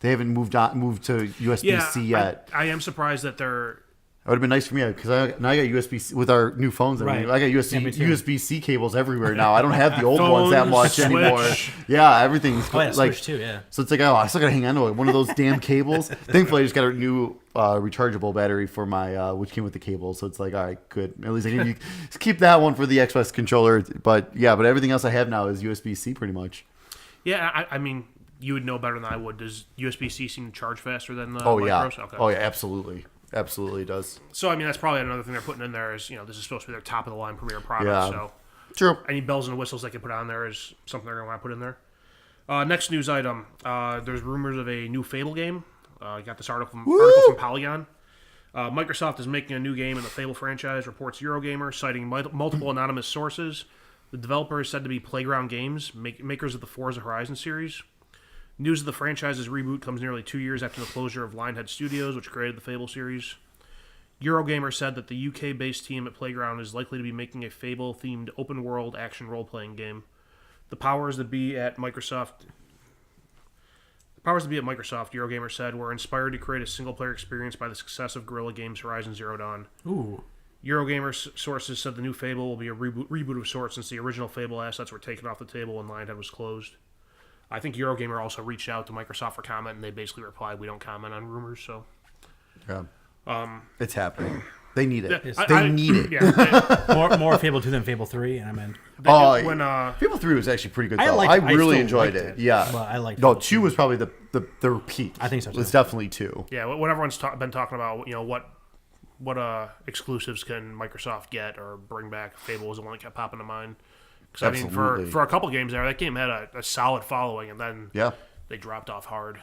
Speaker 2: they haven't moved to USB-C yet.
Speaker 3: I am surprised that they're.
Speaker 2: It would have been nice for me because now I got USB-C with our new phones.
Speaker 1: Right.
Speaker 2: I got USB-C cables everywhere now. I don't have the old
Speaker 3: Phone,
Speaker 2: ones that much
Speaker 3: Switch.
Speaker 2: anymore. Yeah, everything's
Speaker 1: Oh, yeah,
Speaker 2: like
Speaker 1: Switch too, yeah.
Speaker 2: So it's like, oh, I still gotta hang on to one of those damn cables. Thankfully, I just got a new rechargeable battery for my which came with the cable. So it's like, all right, good. At least I can keep that one for the Xbox controller. But everything else I have now is USB-C pretty much.
Speaker 3: Yeah, I mean, you would know better than I would. Does USB-C seem to charge faster than the
Speaker 2: micros?
Speaker 3: Okay.
Speaker 2: Oh yeah, absolutely. Absolutely does.
Speaker 3: So, I mean, that's probably another thing they're putting in there is, this is supposed to be their top-of-the-line premier product.
Speaker 2: Yeah.
Speaker 3: So,
Speaker 2: true.
Speaker 3: Any bells and whistles they can put on there is something they're going to want to put in there. Next news item. There's rumors of a new Fable game. I got this article from Polygon. Microsoft is making a new game in the Fable franchise, reports Eurogamer, citing multiple anonymous sources. The developer is said to be Playground Games, makers of the Forza Horizon series. News of the franchise's reboot comes nearly 2 years after the closure of Lionhead Studios, which created the Fable series. Eurogamer said that the UK-based team at Playground is likely to be making a Fable-themed open-world action role-playing game. The powers that be at Microsoft, Eurogamer said, were inspired to create a single-player experience by the success of Guerrilla Games' Horizon Zero Dawn.
Speaker 1: Ooh.
Speaker 3: Eurogamer sources said the new Fable will be a reboot of sorts since the original Fable assets were taken off the table when Lionhead was closed. I think Eurogamer also reached out to Microsoft for comment, and they basically replied, "We don't comment on rumors." So,
Speaker 2: it's happening. They need it.
Speaker 3: Yeah,
Speaker 2: they need it.
Speaker 3: Yeah,
Speaker 1: more Fable 2 than Fable 3, and I'm in.
Speaker 2: Fable 3 was actually pretty good. Though.
Speaker 1: I
Speaker 2: really
Speaker 1: still
Speaker 2: enjoyed
Speaker 1: liked
Speaker 2: it.
Speaker 1: it.
Speaker 2: Yeah,
Speaker 1: Well, I liked
Speaker 2: No,
Speaker 1: Fable
Speaker 2: 2 was probably the repeat.
Speaker 1: I think so, too.
Speaker 2: It's definitely 2.
Speaker 3: yeah. What everyone's been talking about, what exclusives can Microsoft get or bring back? Fable was the one that kept popping to mind. Because I mean, for a couple games there, that game had a solid following, and then they dropped off hard.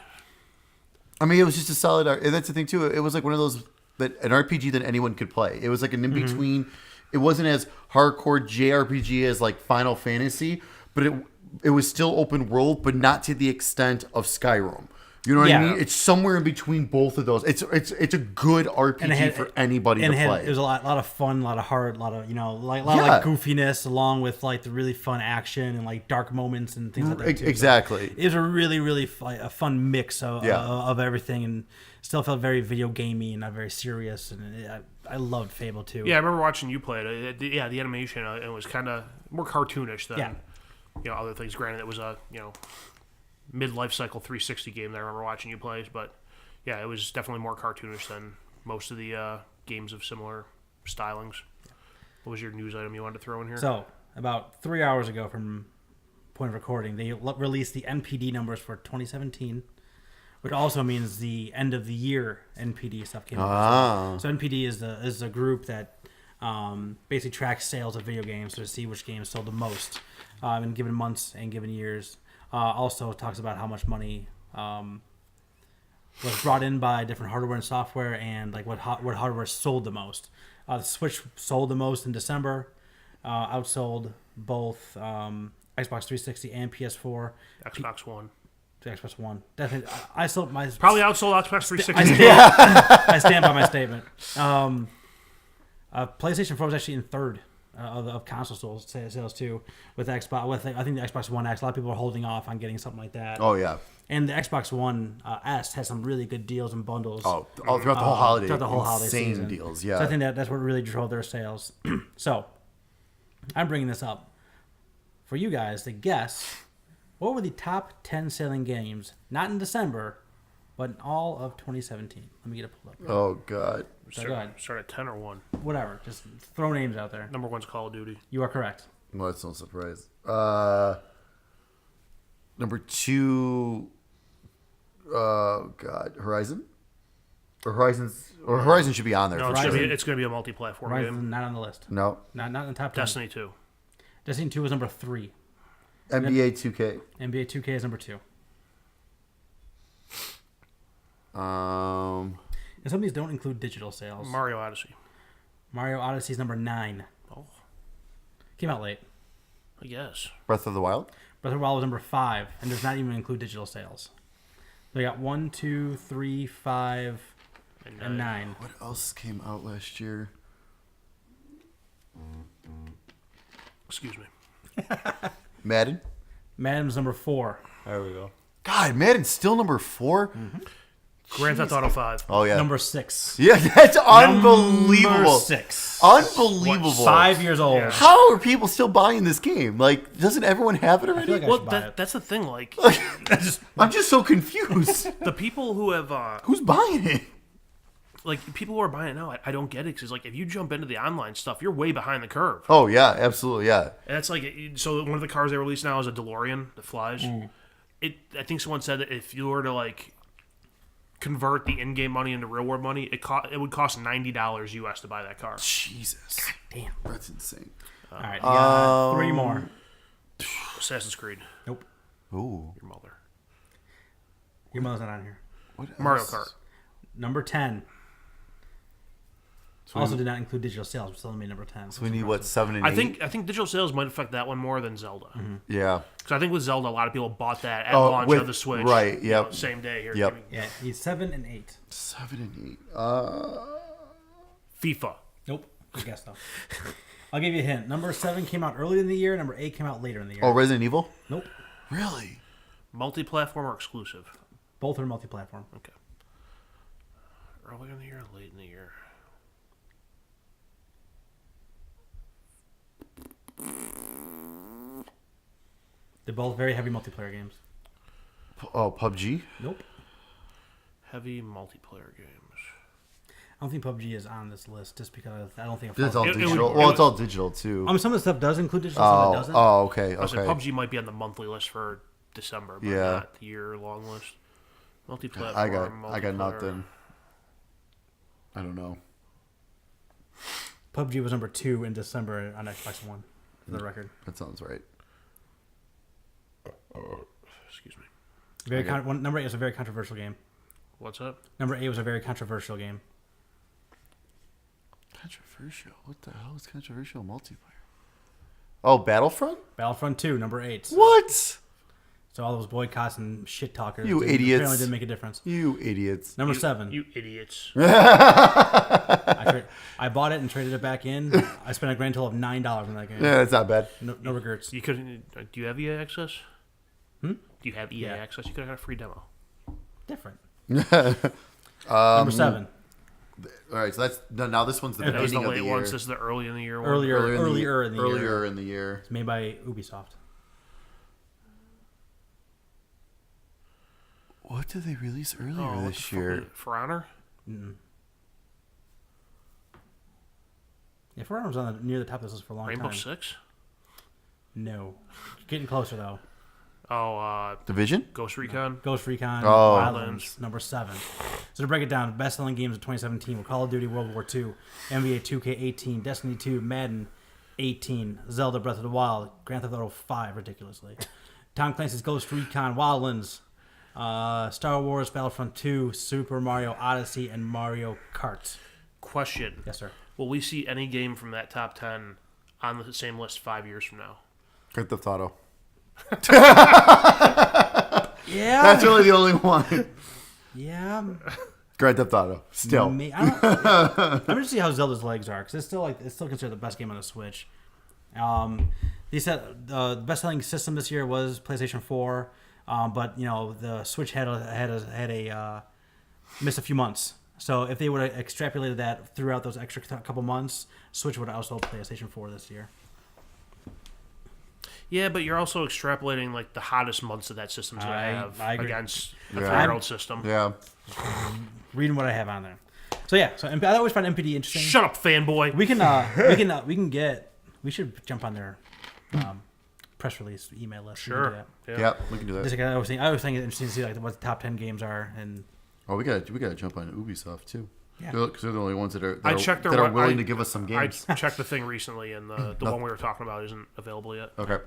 Speaker 2: I mean, it was just a solid. And that's the thing too. It was like one of those an RPG that anyone could play. It was like an in between. It wasn't as hardcore JRPG as like Final Fantasy, but it was still open world, but not to the extent of Skyrim. You know what I mean? It's somewhere in between both of those. It's a good RPG for anybody to play.
Speaker 1: It was a lot of fun, a lot of heart, a lot of like goofiness, along with like the really fun action and like dark moments and things like that too.
Speaker 2: Exactly.
Speaker 1: So it was a really a fun mix of everything, and still felt very video gamey and not very serious. And I loved Fable 2.
Speaker 3: Yeah, I remember watching you play it. The animation it was kind of more cartoonish than other things. Granted, it was a mid-life cycle 360 game that I remember watching you play, but yeah, it was definitely more cartoonish than most of the games of similar stylings. What was your news item you wanted to throw in here?
Speaker 1: So, about 3 hours ago from point of recording, they released the NPD numbers for 2017, which also means the end of the year NPD stuff came out. So NPD is a group that basically tracks sales of video games to see which games sold the most in given months and given years. Also talks about how much money was brought in by different hardware and software, and like what hardware sold the most. The Switch sold the most in December, outsold both Xbox 360 and PS4.
Speaker 3: Xbox One.
Speaker 1: Xbox One. Definitely, I sold my
Speaker 3: probably outsold Xbox 360.
Speaker 1: I stand by my statement. PlayStation 4 was actually in third. Of console sales too, with Xbox. I think the Xbox One X. A lot of people are holding off on getting something like that.
Speaker 2: Oh yeah.
Speaker 1: And the Xbox One S has some really good deals and bundles.
Speaker 2: All throughout the whole holiday.
Speaker 1: Throughout the whole holiday
Speaker 2: insane
Speaker 1: season.
Speaker 2: deals. Yeah.
Speaker 1: So I think that's what really drove their sales. So I'm bringing this up for you guys to guess what were the top 10 selling games, not in December, but in all of 2017. Let me get it pulled up.
Speaker 2: Oh god.
Speaker 1: So go ahead.
Speaker 3: Start at 10 or 1.
Speaker 1: Whatever. Just throw names out there.
Speaker 3: Number 1's Call of Duty.
Speaker 1: You are correct.
Speaker 2: Well, that's no surprise. Number 2. Oh god, Horizon. Horizon should be on there.
Speaker 3: No, it's going to be a multi-platform
Speaker 1: Horizon
Speaker 3: game.
Speaker 1: not on the list.
Speaker 2: No.
Speaker 1: Not in the top 10.
Speaker 3: Destiny 2.
Speaker 1: Destiny 2 is number 3.
Speaker 2: NBA 2K.
Speaker 1: NBA 2K is number 2. And some of these don't include digital sales.
Speaker 3: Mario Odyssey.
Speaker 1: Mario Odyssey is number 9.
Speaker 3: Oh.
Speaker 1: Came out late.
Speaker 3: I guess.
Speaker 2: Breath of the Wild.
Speaker 1: Breath of the Wild was number 5, and does not even include digital sales. So we got 1, 2, 3, 5, and 9.
Speaker 2: What else came out last year?
Speaker 3: Excuse me.
Speaker 2: Madden.
Speaker 1: Madden's number 4.
Speaker 2: There we go. God, Madden's still number 4?
Speaker 1: Mm-hmm.
Speaker 3: Grand Theft Auto 5.
Speaker 2: Oh, yeah.
Speaker 1: Number 6.
Speaker 2: Yeah, that's unbelievable.
Speaker 1: Number 6.
Speaker 2: Unbelievable.
Speaker 1: 5 years old.
Speaker 3: Yeah.
Speaker 2: How are people still buying this game? Like, doesn't everyone have it
Speaker 1: I
Speaker 2: already?
Speaker 1: feel like I
Speaker 3: Well,
Speaker 1: should buy it.
Speaker 3: that's the thing. Like,
Speaker 2: I'm just so confused.
Speaker 3: the people who have,
Speaker 2: Who's buying it?
Speaker 3: like, people who are buying it now, I don't get it. Because, like, if you jump into the online stuff, you're way behind the curve.
Speaker 2: Oh, yeah, absolutely, yeah.
Speaker 3: And that's like, so one of the cars they released now is a DeLorean that flies. I think someone said that if you were to, like, convert the in-game money into real-world money, it would cost $90 US to buy that car.
Speaker 2: Jesus.
Speaker 1: Damn.
Speaker 2: That's insane.
Speaker 1: All right, you got 3 more.
Speaker 3: Assassin's Creed.
Speaker 1: Nope.
Speaker 2: Ooh.
Speaker 3: Your mother.
Speaker 1: Your mother's not on here.
Speaker 2: What else?
Speaker 3: Mario Kart.
Speaker 1: Number 10.
Speaker 2: So
Speaker 1: Also did not include digital sales, but still made number 10.
Speaker 2: we need, what, 7 and 8?
Speaker 3: I think digital sales might affect that one more than Zelda.
Speaker 2: Yeah.
Speaker 3: Because I think with Zelda, a lot of people bought that at launch of the Switch.
Speaker 2: Right,
Speaker 3: you
Speaker 2: yep.
Speaker 3: know, same day. Here,
Speaker 2: Yep.
Speaker 1: Yeah, he's 7 and 8.
Speaker 2: 7 and 8.
Speaker 3: FIFA.
Speaker 1: Nope. Good guess, though. I'll give you a hint. Number 7 came out earlier in the year. Number 8 came out later in the year.
Speaker 2: Oh, Resident Evil?
Speaker 1: Nope.
Speaker 2: Really?
Speaker 3: Multi-platform or exclusive?
Speaker 1: Both are multi-platform.
Speaker 3: Okay. Earlier in the year or late in the year?
Speaker 1: They're both very heavy multiplayer games.
Speaker 2: Oh, PUBG?
Speaker 1: Nope.
Speaker 3: Heavy multiplayer games.
Speaker 1: I don't think PUBG is on this list just because I don't think
Speaker 2: It's all
Speaker 3: It
Speaker 2: digital.
Speaker 3: would-
Speaker 2: Well, it's all digital, too.
Speaker 1: some of the stuff does include digital, some of it doesn't.
Speaker 2: Oh, okay,
Speaker 3: I said
Speaker 2: okay.
Speaker 3: PUBG might be on the monthly list for December, but
Speaker 2: Yeah.
Speaker 3: not the year-long list. Multi-platform.
Speaker 2: I got
Speaker 3: multiplayer.
Speaker 2: nothing. I don't know.
Speaker 1: PUBG was number 2 in December on Xbox One, for the record.
Speaker 2: That sounds right.
Speaker 3: Excuse me.
Speaker 1: Number 8 was a very controversial game.
Speaker 3: What's up?
Speaker 1: Number 8 was a very controversial game.
Speaker 2: Controversial? What the hell is controversial multiplayer? Oh, Battlefront?
Speaker 1: Battlefront 2, number 8.
Speaker 2: What?
Speaker 1: So all those boycotts and shit talkers
Speaker 2: You
Speaker 1: apparently
Speaker 2: idiots.
Speaker 1: didn't make a difference.
Speaker 2: You idiots.
Speaker 1: Number 7.
Speaker 3: You idiots.
Speaker 1: I bought it and traded it back in. I spent a grand total of $9 on that game.
Speaker 2: Yeah, that's not bad.
Speaker 1: No regrets.
Speaker 3: You couldn't. Do you have EA access? Do you have EA access? You could have got a free demo.
Speaker 1: Different. Number 7.
Speaker 2: All right, so that's now this one's the
Speaker 3: That was the
Speaker 2: beginning of
Speaker 3: late
Speaker 2: the year.
Speaker 3: ones. This is the early in the year one.
Speaker 1: Earlier in the year.
Speaker 2: Earlier in the year.
Speaker 1: It's made by Ubisoft.
Speaker 2: What did they release earlier
Speaker 3: what
Speaker 2: this
Speaker 3: the fuck
Speaker 2: year?
Speaker 3: was it? For Honor?
Speaker 1: Yeah, For Honor was on near the top of this list for a long
Speaker 3: Rainbow
Speaker 1: time.
Speaker 3: Six?
Speaker 1: No. Getting closer, though.
Speaker 3: Oh,
Speaker 2: Division?
Speaker 3: Ghost Recon?
Speaker 1: Ghost Recon,
Speaker 2: Oh.
Speaker 1: Wildlands, number 7. So to break it down, best-selling games of 2017 were Call of Duty World War II, NBA 2K18, Destiny 2, Madden 18, Zelda Breath of the Wild, Grand Theft Auto 5, ridiculously, Tom Clancy's Ghost Recon, Wildlands, Star Wars Battlefront 2, Super Mario Odyssey, and Mario Kart.
Speaker 3: Question.
Speaker 1: Yes, sir.
Speaker 3: Will we see any game from that top 10 on the same list 5 years from now?
Speaker 2: Grand Theft Auto.
Speaker 1: Yeah.
Speaker 2: That's really the only one.
Speaker 1: Yeah.
Speaker 2: Grand Theft Auto. Still.
Speaker 1: I'm going to see how Zelda's legs are, because it's still considered the best game on the Switch. They said the best-selling system this year was PlayStation 4, but the Switch had missed a few months. So if they would have extrapolated that throughout those extra couple months, Switch would have outsold PlayStation 4 this year.
Speaker 3: Yeah, but you're also extrapolating like the hottest months of that system's going to have
Speaker 1: I agree.
Speaker 3: against a
Speaker 2: Yeah.
Speaker 3: 3-year-old system.
Speaker 2: Yeah.
Speaker 1: Reading what I have on there. So yeah, I always find MPD interesting.
Speaker 3: Shut up, fanboy.
Speaker 1: We should jump on their press release email list. We can do
Speaker 3: Sure.
Speaker 1: that.
Speaker 2: Yeah, we can do that.
Speaker 1: Just like I always think it's interesting to see like what the top 10 games are, and
Speaker 2: Oh, we gotta jump on Ubisoft too.
Speaker 1: Yeah.
Speaker 2: Because they're the only ones that are
Speaker 3: I checked their
Speaker 2: that are
Speaker 3: web-
Speaker 2: willing
Speaker 3: I-
Speaker 2: to give us some
Speaker 3: I
Speaker 2: games.
Speaker 3: checked the thing recently, and the one we were talking about isn't available yet.
Speaker 2: Okay.
Speaker 1: all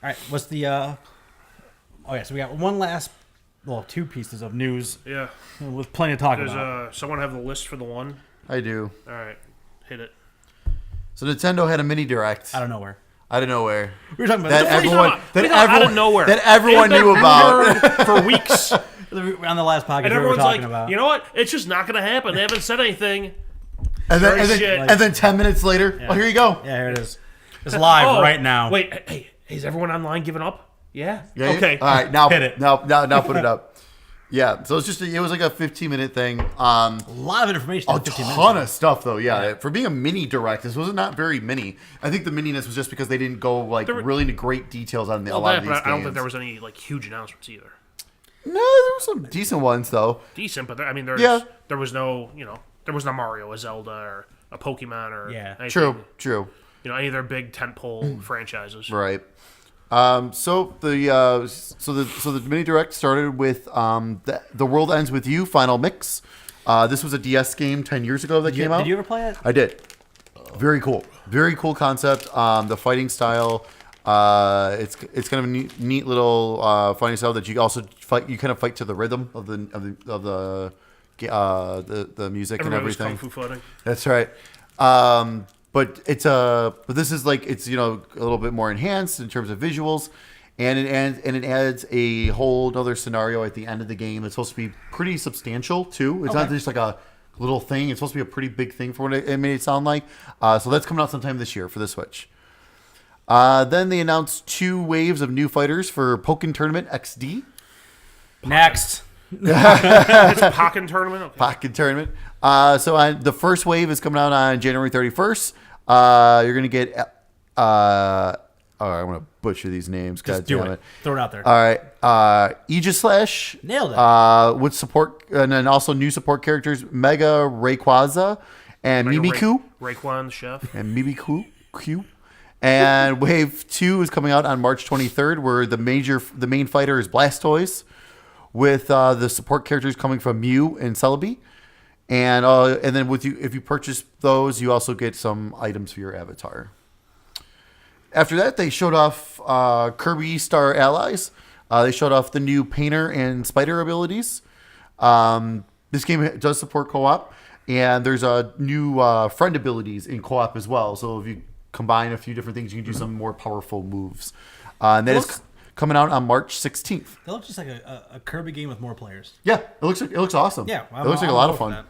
Speaker 1: right. What's the? Oh yeah, so we got one last, two pieces of news
Speaker 3: Yeah.
Speaker 1: with plenty to talk
Speaker 3: Does
Speaker 1: about.
Speaker 3: someone have the list for the one?
Speaker 2: I do.
Speaker 3: All right. Hit it.
Speaker 2: So Nintendo had a mini direct.
Speaker 1: I don't know where.
Speaker 2: Out of nowhere.
Speaker 1: We were talking about
Speaker 2: That
Speaker 1: that
Speaker 2: everyone,
Speaker 3: out of nowhere.
Speaker 2: That everyone
Speaker 3: They've
Speaker 2: knew
Speaker 3: been
Speaker 2: about.
Speaker 3: rumored for weeks.
Speaker 1: on the last podcast.
Speaker 3: And
Speaker 1: we were
Speaker 3: everyone's
Speaker 1: talking
Speaker 3: like,
Speaker 1: about.
Speaker 3: you know what? It's just not going to happen. They haven't said anything.
Speaker 2: And then 10 minutes later, oh, here you go.
Speaker 1: Yeah, here it is. It's live right now.
Speaker 3: Wait, hey, is everyone online giving up? Yeah.
Speaker 2: Yeah,
Speaker 3: Okay.
Speaker 2: All right, now
Speaker 1: Hit it.
Speaker 2: Now put it up. Yeah, so it was like a 15-minute thing.
Speaker 1: A lot of information.
Speaker 2: A
Speaker 1: in 15 minutes.
Speaker 2: ton of stuff though. Yeah, for being a mini direct, this was not very mini. I think the mininess was just because they didn't go really into great details on a lot of these games.
Speaker 3: I don't think there was any huge announcements either.
Speaker 2: No, there were some decent ones though.
Speaker 3: Decent, but there was no there was no Mario, a Zelda, or a Pokemon, or anything,
Speaker 2: True.
Speaker 3: Any of their big tentpole franchises.
Speaker 2: Right. So the mini direct started with the World Ends with You Final Mix. This was a DS game 10 years ago that came out.
Speaker 1: Did you ever play it?
Speaker 2: I did. Very cool concept. The fighting style. It's kind of a neat little fighting style that you also fight. You kind of fight to the rhythm of the music and everything.
Speaker 3: Kung Fu fighting.
Speaker 2: That's right. But this is it's a little bit more enhanced in terms of visuals, and it adds a whole other scenario at the end of the game. It's supposed to be pretty substantial too. It's not just like a little thing. It's supposed to be a pretty big thing for what it made it sound like. So that's coming out sometime this year for the Switch. Then they announced 2 waves of new fighters for Pokken Tournament XD.
Speaker 1: Next.
Speaker 3: It's a Pokken Tournament. Okay.
Speaker 2: Pokken Tournament. So the first wave is coming out on January 31st. You're gonna get. I'm gonna butcher these names.
Speaker 1: Just do it. Throw it out there.
Speaker 2: All right. Aegislash.
Speaker 1: Nailed it.
Speaker 2: With support, and then also new support characters: Mega Rayquaza and Mimikyu.
Speaker 3: Rayquan, the chef.
Speaker 2: And Mimikyu. And Wave 2 is coming out on March 23rd, where the main fighter is Blastoise, with the support characters coming from Mew and Celebi. And then if you purchase those, you also get some items for your avatar. After that, they showed off Kirby Star Allies. They showed off the new Painter and Spider abilities. This game does support co-op, and there's a new friend abilities in co-op as well. So if you combine a few different things, you can do some more powerful moves. And that is coming out on March 16th.
Speaker 1: That looks just like a Kirby game with more players.
Speaker 2: Yeah, it looks awesome.
Speaker 1: Yeah,
Speaker 2: it looks like a lot of fun.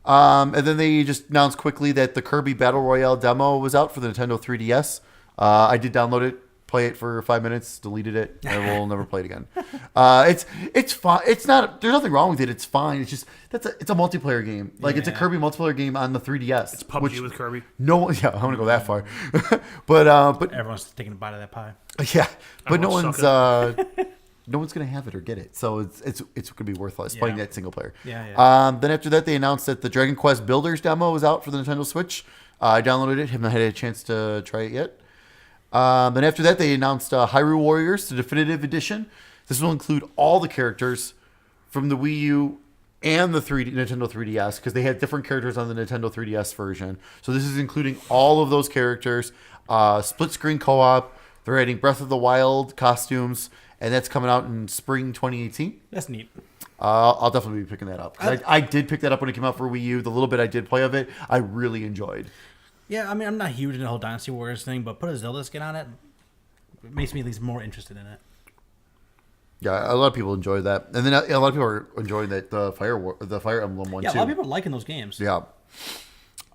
Speaker 2: And then they just announced quickly that the Kirby Battle Royale demo was out for the Nintendo 3DS. I did download it, play it for 5 minutes, deleted it. I will never play it again. It's fine. It's not. There's nothing wrong with it. It's fine. It's just it's a multiplayer game. It's a Kirby multiplayer game on the 3DS.
Speaker 3: It's PUBG with Kirby.
Speaker 2: No, yeah, I'm gonna go that far. but
Speaker 1: Everyone's taking a bite of that pie.
Speaker 2: Yeah, but no one's gonna have it or get it, so it's gonna be worthless playing that single player.
Speaker 1: Yeah.
Speaker 2: Then after that, they announced that the Dragon Quest Builders demo was out for the Nintendo Switch. I downloaded it. Haven't had a chance to try it yet. Then after that, they announced Hyrule Warriors, the Definitive Edition. This will include all the characters from the Wii U and the Nintendo 3DS, because they had different characters on the Nintendo 3DS version. So this is including all of those characters. Split screen co-op. They're adding Breath of the Wild costumes, and that's coming out in spring 2018.
Speaker 1: That's neat.
Speaker 2: I'll definitely be picking that up. I did pick that up when it came out for Wii U. The little bit I did play of it, I really enjoyed.
Speaker 1: Yeah, I mean, I'm not huge in the whole Dynasty Warriors thing, but put a Zelda skin on it, it makes me at least more interested in it.
Speaker 2: Yeah, a lot of people enjoy that, and then a lot of people are enjoying the Fire Emblem one too.
Speaker 1: Yeah, a lot of people are liking those games.
Speaker 2: Yeah.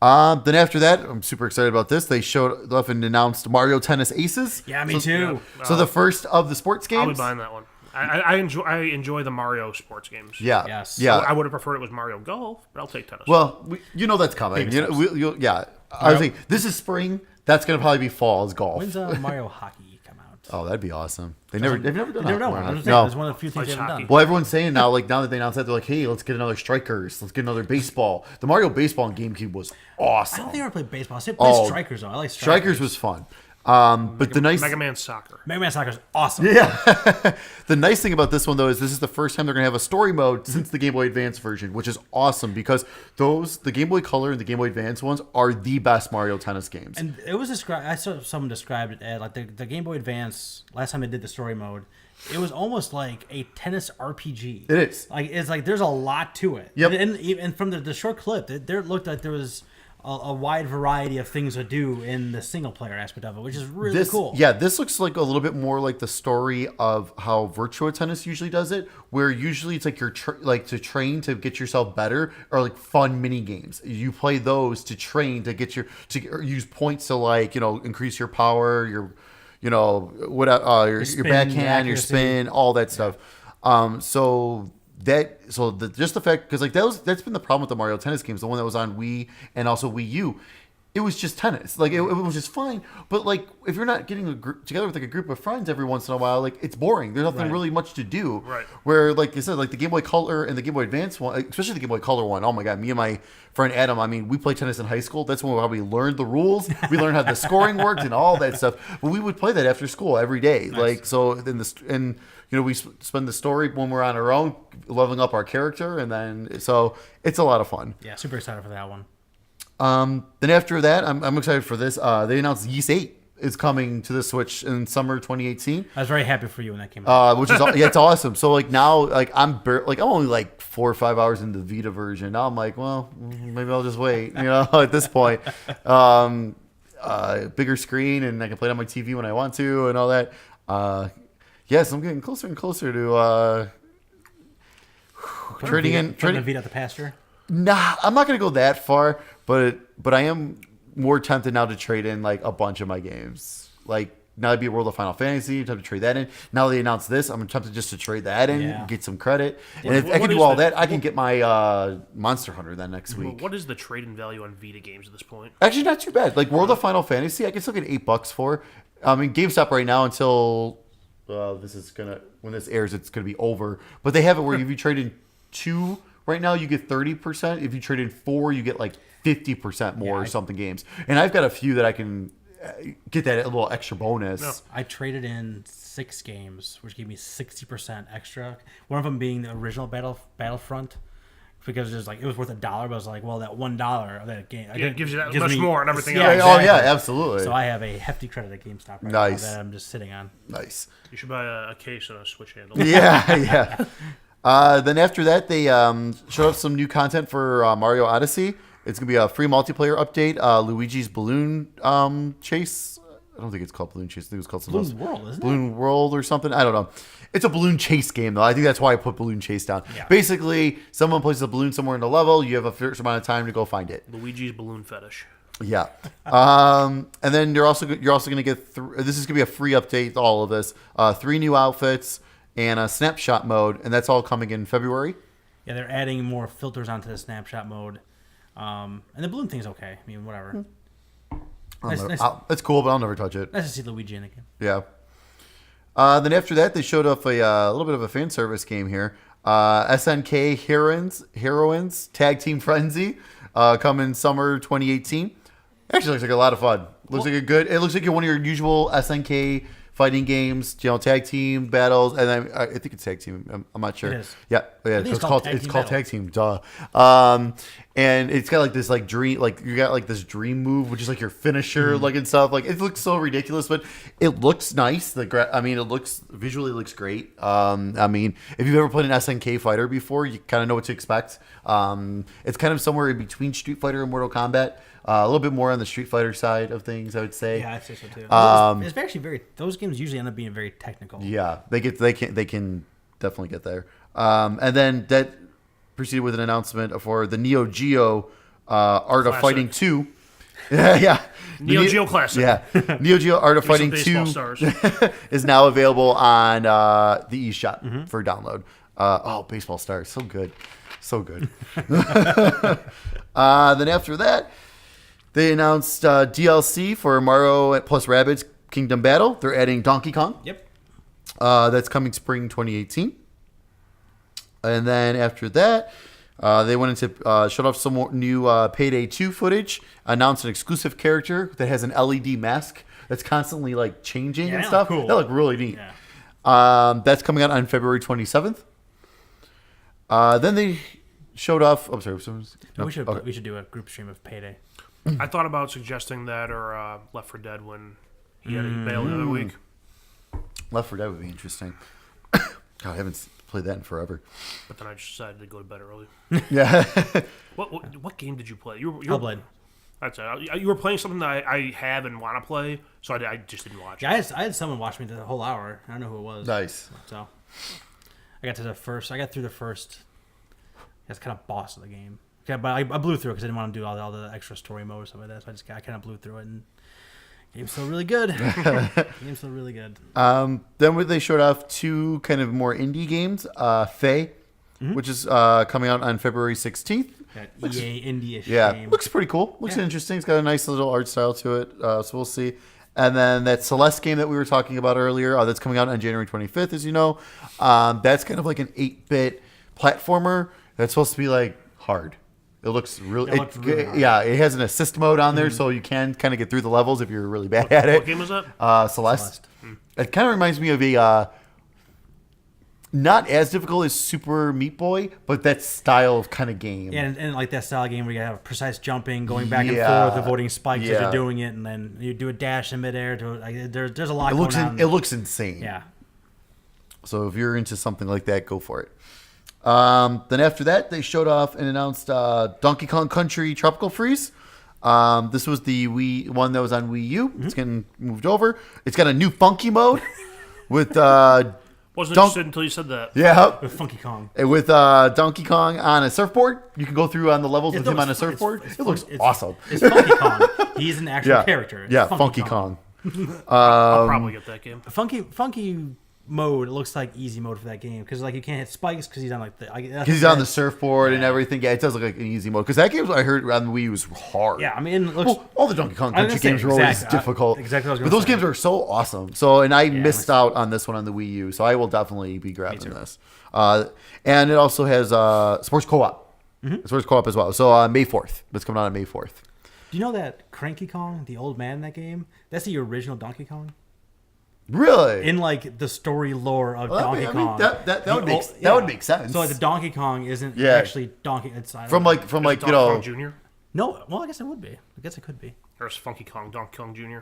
Speaker 2: Then after that, I'm super excited about this. They showed off and announced Mario Tennis Aces.
Speaker 1: Yeah, me too.
Speaker 2: So the first of the sports games.
Speaker 3: I'll be buying that one. I enjoy the Mario sports games.
Speaker 2: Yeah.
Speaker 1: Yes.
Speaker 2: Yeah.
Speaker 3: I would have preferred it was Mario Golf, but I'll take tennis.
Speaker 2: Well, that's coming. Yeah. I was thinking, this is spring. That's going to probably be fall as golf.
Speaker 1: When's Mario Hockey come out?
Speaker 2: Oh, that'd be awesome. They've never done that.
Speaker 1: No. It's one of the few things they haven't done.
Speaker 2: Well, everyone's saying now that they announced that, they're like, hey, let's get another Strikers. Let's get another baseball. The Mario baseball on GameCube was awesome.
Speaker 1: I don't think I ever played baseball. I said play Strikers, though. I like Strikers.
Speaker 2: Strikers was fun. But the nice
Speaker 3: Mega Man Soccer.
Speaker 1: Mega Man Soccer is awesome.
Speaker 2: Yeah. The nice thing about this one though is this is the first time they're gonna have a story mode since the Game Boy Advance version, which is awesome because the Game Boy Color and the Game Boy Advance ones are the best Mario Tennis games.
Speaker 1: And it was described. I saw someone described it as like the Game Boy Advance. Last time they did the story mode, it was almost like a tennis RPG.
Speaker 2: It is.
Speaker 1: It's like there's a lot to it.
Speaker 2: Yep.
Speaker 1: And from the short clip, there looked like there was a wide variety of things to do in the single player aspect of it, which is really cool.
Speaker 2: Yeah, this looks like a little bit more like the story of how Virtua Tennis usually does it, where usually it's like you're like to train to get yourself better, or like fun mini games. You play those to train to get use points to like increase your power, your your backhand, your spin, all that stuff. Just the fact, because like that's been the problem with the Mario Tennis games, the one that was on Wii and also Wii U. It was just tennis, like it was just fine. But like if you're not getting together with like a group of friends every once in a while, like it's boring. There's nothing really much to do.
Speaker 3: Right.
Speaker 2: Where like you said, like the Game Boy Color and the Game Boy Advance one, especially the Game Boy Color one. Oh my god, me and my friend Adam. I mean, we played tennis in high school. That's when we learned the rules. We learned how the scoring worked and all that stuff. But we would play that after school every day. Nice. Like so, we spend the story when we're on our own, leveling up our character, and then so it's a lot of fun.
Speaker 1: Yeah, super excited for that one.
Speaker 2: Then after that, I'm excited for this. They announced Ys 8 is coming to the Switch in summer 2018.
Speaker 1: I was very happy for you when that came out.
Speaker 2: Which is it's awesome. So like now, like I'm only like 4 or 5 hours into the Vita version. Now I'm like, well, maybe I'll just wait. At this point, bigger screen and I can play it on my TV when I want to and all that. Yes, I'm getting closer and closer to trading
Speaker 1: the Vita at the pasture.
Speaker 2: Nah, I'm not gonna go that far, but I am more tempted now to trade in like a bunch of my games. Like now it'd be a World of Final Fantasy, I'm tempted to trade that in. Now they announced this, I'm tempted just to trade that in, get some credit. And if I can do all that, I can get my Monster Hunter then next week.
Speaker 3: What is the trade-in value on Vita games at this point?
Speaker 2: Actually, not too bad. Like World of Final Fantasy, I can still get $8 for. I mean, GameStop right now until when this airs, it's gonna be over. But they have it where if you trade in 2. Right now, you get 30%. If you trade in 4, you get like 50% more or something games. And I've got a few that I can get that little extra bonus.
Speaker 1: No. I traded in 6 games, which gave me 60% extra. One of them being the original Battlefront, because it was worth $1. But I was like, well, that $1 of that game
Speaker 3: gives you that much more and everything
Speaker 1: else.
Speaker 3: else.
Speaker 1: Exactly.
Speaker 2: Oh yeah, absolutely.
Speaker 1: So I have a hefty credit at GameStop right now that I'm just sitting on.
Speaker 2: Nice.
Speaker 3: You should buy a case and a Switch handle.
Speaker 2: Yeah. Then after that, they showed off some new content for Mario Odyssey. It's going to be a free multiplayer update. Luigi's Balloon Chase. I don't think it's called Balloon Chase. I think it's called something else.
Speaker 1: Balloon World, isn't it?
Speaker 2: Balloon World or something. I don't know. It's a balloon chase game, though. I think that's why I put Balloon Chase down. Yeah. Basically, someone places a balloon somewhere in the level. You have a certain amount of time to go find it.
Speaker 3: Luigi's Balloon Fetish.
Speaker 2: Yeah. And then you're also going to get this is going to be a free update to all of this. 3 new outfits and a snapshot mode, and that's all coming in February.
Speaker 1: Yeah, they're adding more filters onto the snapshot mode. And the balloon thing's okay. I mean, whatever.
Speaker 2: It's cool, but I'll never touch it.
Speaker 1: Nice to see Luigi in it again.
Speaker 2: Yeah. Then after that, they showed off a little bit of a fan service game here. SNK Heroines Tag Team Frenzy coming summer 2018. Actually looks like a lot of fun. It looks like one of your usual SNK fighting games, tag team battles, and then I think it's tag team. I'm not sure.
Speaker 1: It is.
Speaker 2: Yeah. It's called tag team. Duh. And it's got like this like dream, like you got like this dream move, which is like your finisher, like and stuff. Like it looks so ridiculous, but it looks nice. It visually looks great. I mean, if you've ever played an SNK fighter before, you kind of know what to expect. It's kind of somewhere in between Street Fighter and Mortal Kombat. A little bit more on the Street Fighter side of things, I would say.
Speaker 1: Yeah, I'd say so too. It's actually those games usually end up being very technical.
Speaker 2: Yeah, they can definitely get there. And then that proceeded with an announcement for the Neo Geo Art of Fighting 2. Yeah.
Speaker 3: Neo Geo Classic.
Speaker 2: Yeah. Neo Geo Art of Fighting 2 is now available on the eShop for download. Baseball Stars. So good. So good. Then after that, they announced DLC for Mario plus Rabbids Kingdom Battle. They're adding Donkey Kong.
Speaker 1: Yep.
Speaker 2: That's coming spring 2018. And then after that, they went into showed off some more new Payday 2 footage. Announced an exclusive character that has an LED mask that's constantly like changing and stuff.
Speaker 1: Cool.
Speaker 2: That look really neat. Yeah. That's coming out on February 27th. Then they showed off. I'm sorry.
Speaker 1: We should do a group stream of Payday.
Speaker 3: I thought about suggesting that or Left 4 Dead when he had to bail the other week.
Speaker 2: Left 4 Dead would be interesting. God, I haven't played that in forever.
Speaker 3: But then I just decided to go to bed early.
Speaker 2: Yeah.
Speaker 3: What game did you play?
Speaker 1: Hellblade.
Speaker 3: That's it. You were playing something that I have and want to play, so I just didn't watch.
Speaker 1: Yeah, I had someone watch me the whole hour. I don't know who it was.
Speaker 2: Nice.
Speaker 1: So I got through the first. That's kind of boss of the game. Yeah, but I blew through it because I didn't want to do all the extra story mode or stuff like that. So I kind of blew through it, and game's still really good. Game's still really good.
Speaker 2: Then they showed off 2 kind of more indie games. Faye, which is coming out on February 16th.
Speaker 1: That EA indie-ish game.
Speaker 2: Looks pretty cool. Looks interesting. It's got a nice little art style to it. So we'll see. And then that Celeste game that we were talking about earlier, that's coming out on January 25th, as you know. That's kind of like an 8-bit platformer that's supposed to be like hard. It looks really, hard. Yeah, it has an assist mode on there, so you can kind of get through the levels if you're really bad at it.
Speaker 3: What game was that?
Speaker 2: Celeste. It kind of reminds me of a not as difficult as Super Meat Boy, but that style of kind of game.
Speaker 1: Yeah, and like that style of game where you have precise jumping, going back and forth, avoiding spikes as you're doing it, and then you do a dash in midair. There's a lot going on.
Speaker 2: It looks insane.
Speaker 1: Yeah.
Speaker 2: So if you're into something like that, go for it. Then after that, they showed off and announced Donkey Kong Country Tropical Freeze. This was the Wii one that was on Wii U. It's getting moved over. It's got a new funky mode with
Speaker 3: wasn't interested until you said that.
Speaker 2: Yeah,
Speaker 1: With Funky Kong.
Speaker 2: with Donkey Kong on a surfboard. You can go through on the levels with him on a surfboard. It looks awesome.
Speaker 1: It's Funky Kong. He's an actual character. It's
Speaker 2: Yeah, Funky Kong.
Speaker 3: I'll probably get that game.
Speaker 1: Funky mode looks like easy mode for that game because like you can't hit spikes because he's on like
Speaker 2: Because he's on the surfboard and everything. Yeah, it does look like an easy mode. Because that game I heard on the Wii was hard.
Speaker 1: Yeah, I mean, it looks,
Speaker 2: all the Donkey Kong Country games were always difficult.
Speaker 1: Exactly what I was
Speaker 2: But those
Speaker 1: gonna say.
Speaker 2: games are so awesome. So, and I missed out on this one on the Wii U. So I will definitely be grabbing this. And it also has sports co-op. Sports co-op as well. So May 4th. That's coming out on May 4th.
Speaker 1: Do you know that Cranky Kong, the old man in that game, that's the original Donkey Kong?
Speaker 2: Really?
Speaker 1: In like the story lore of Donkey Kong.
Speaker 2: That would make sense.
Speaker 1: So like the Donkey Kong isn't actually Donkey. It's
Speaker 2: from like
Speaker 3: Donkey Kong Jr.
Speaker 1: No, well I guess it would be. I guess it could be.
Speaker 3: There's Funky Kong, Donkey Kong Jr.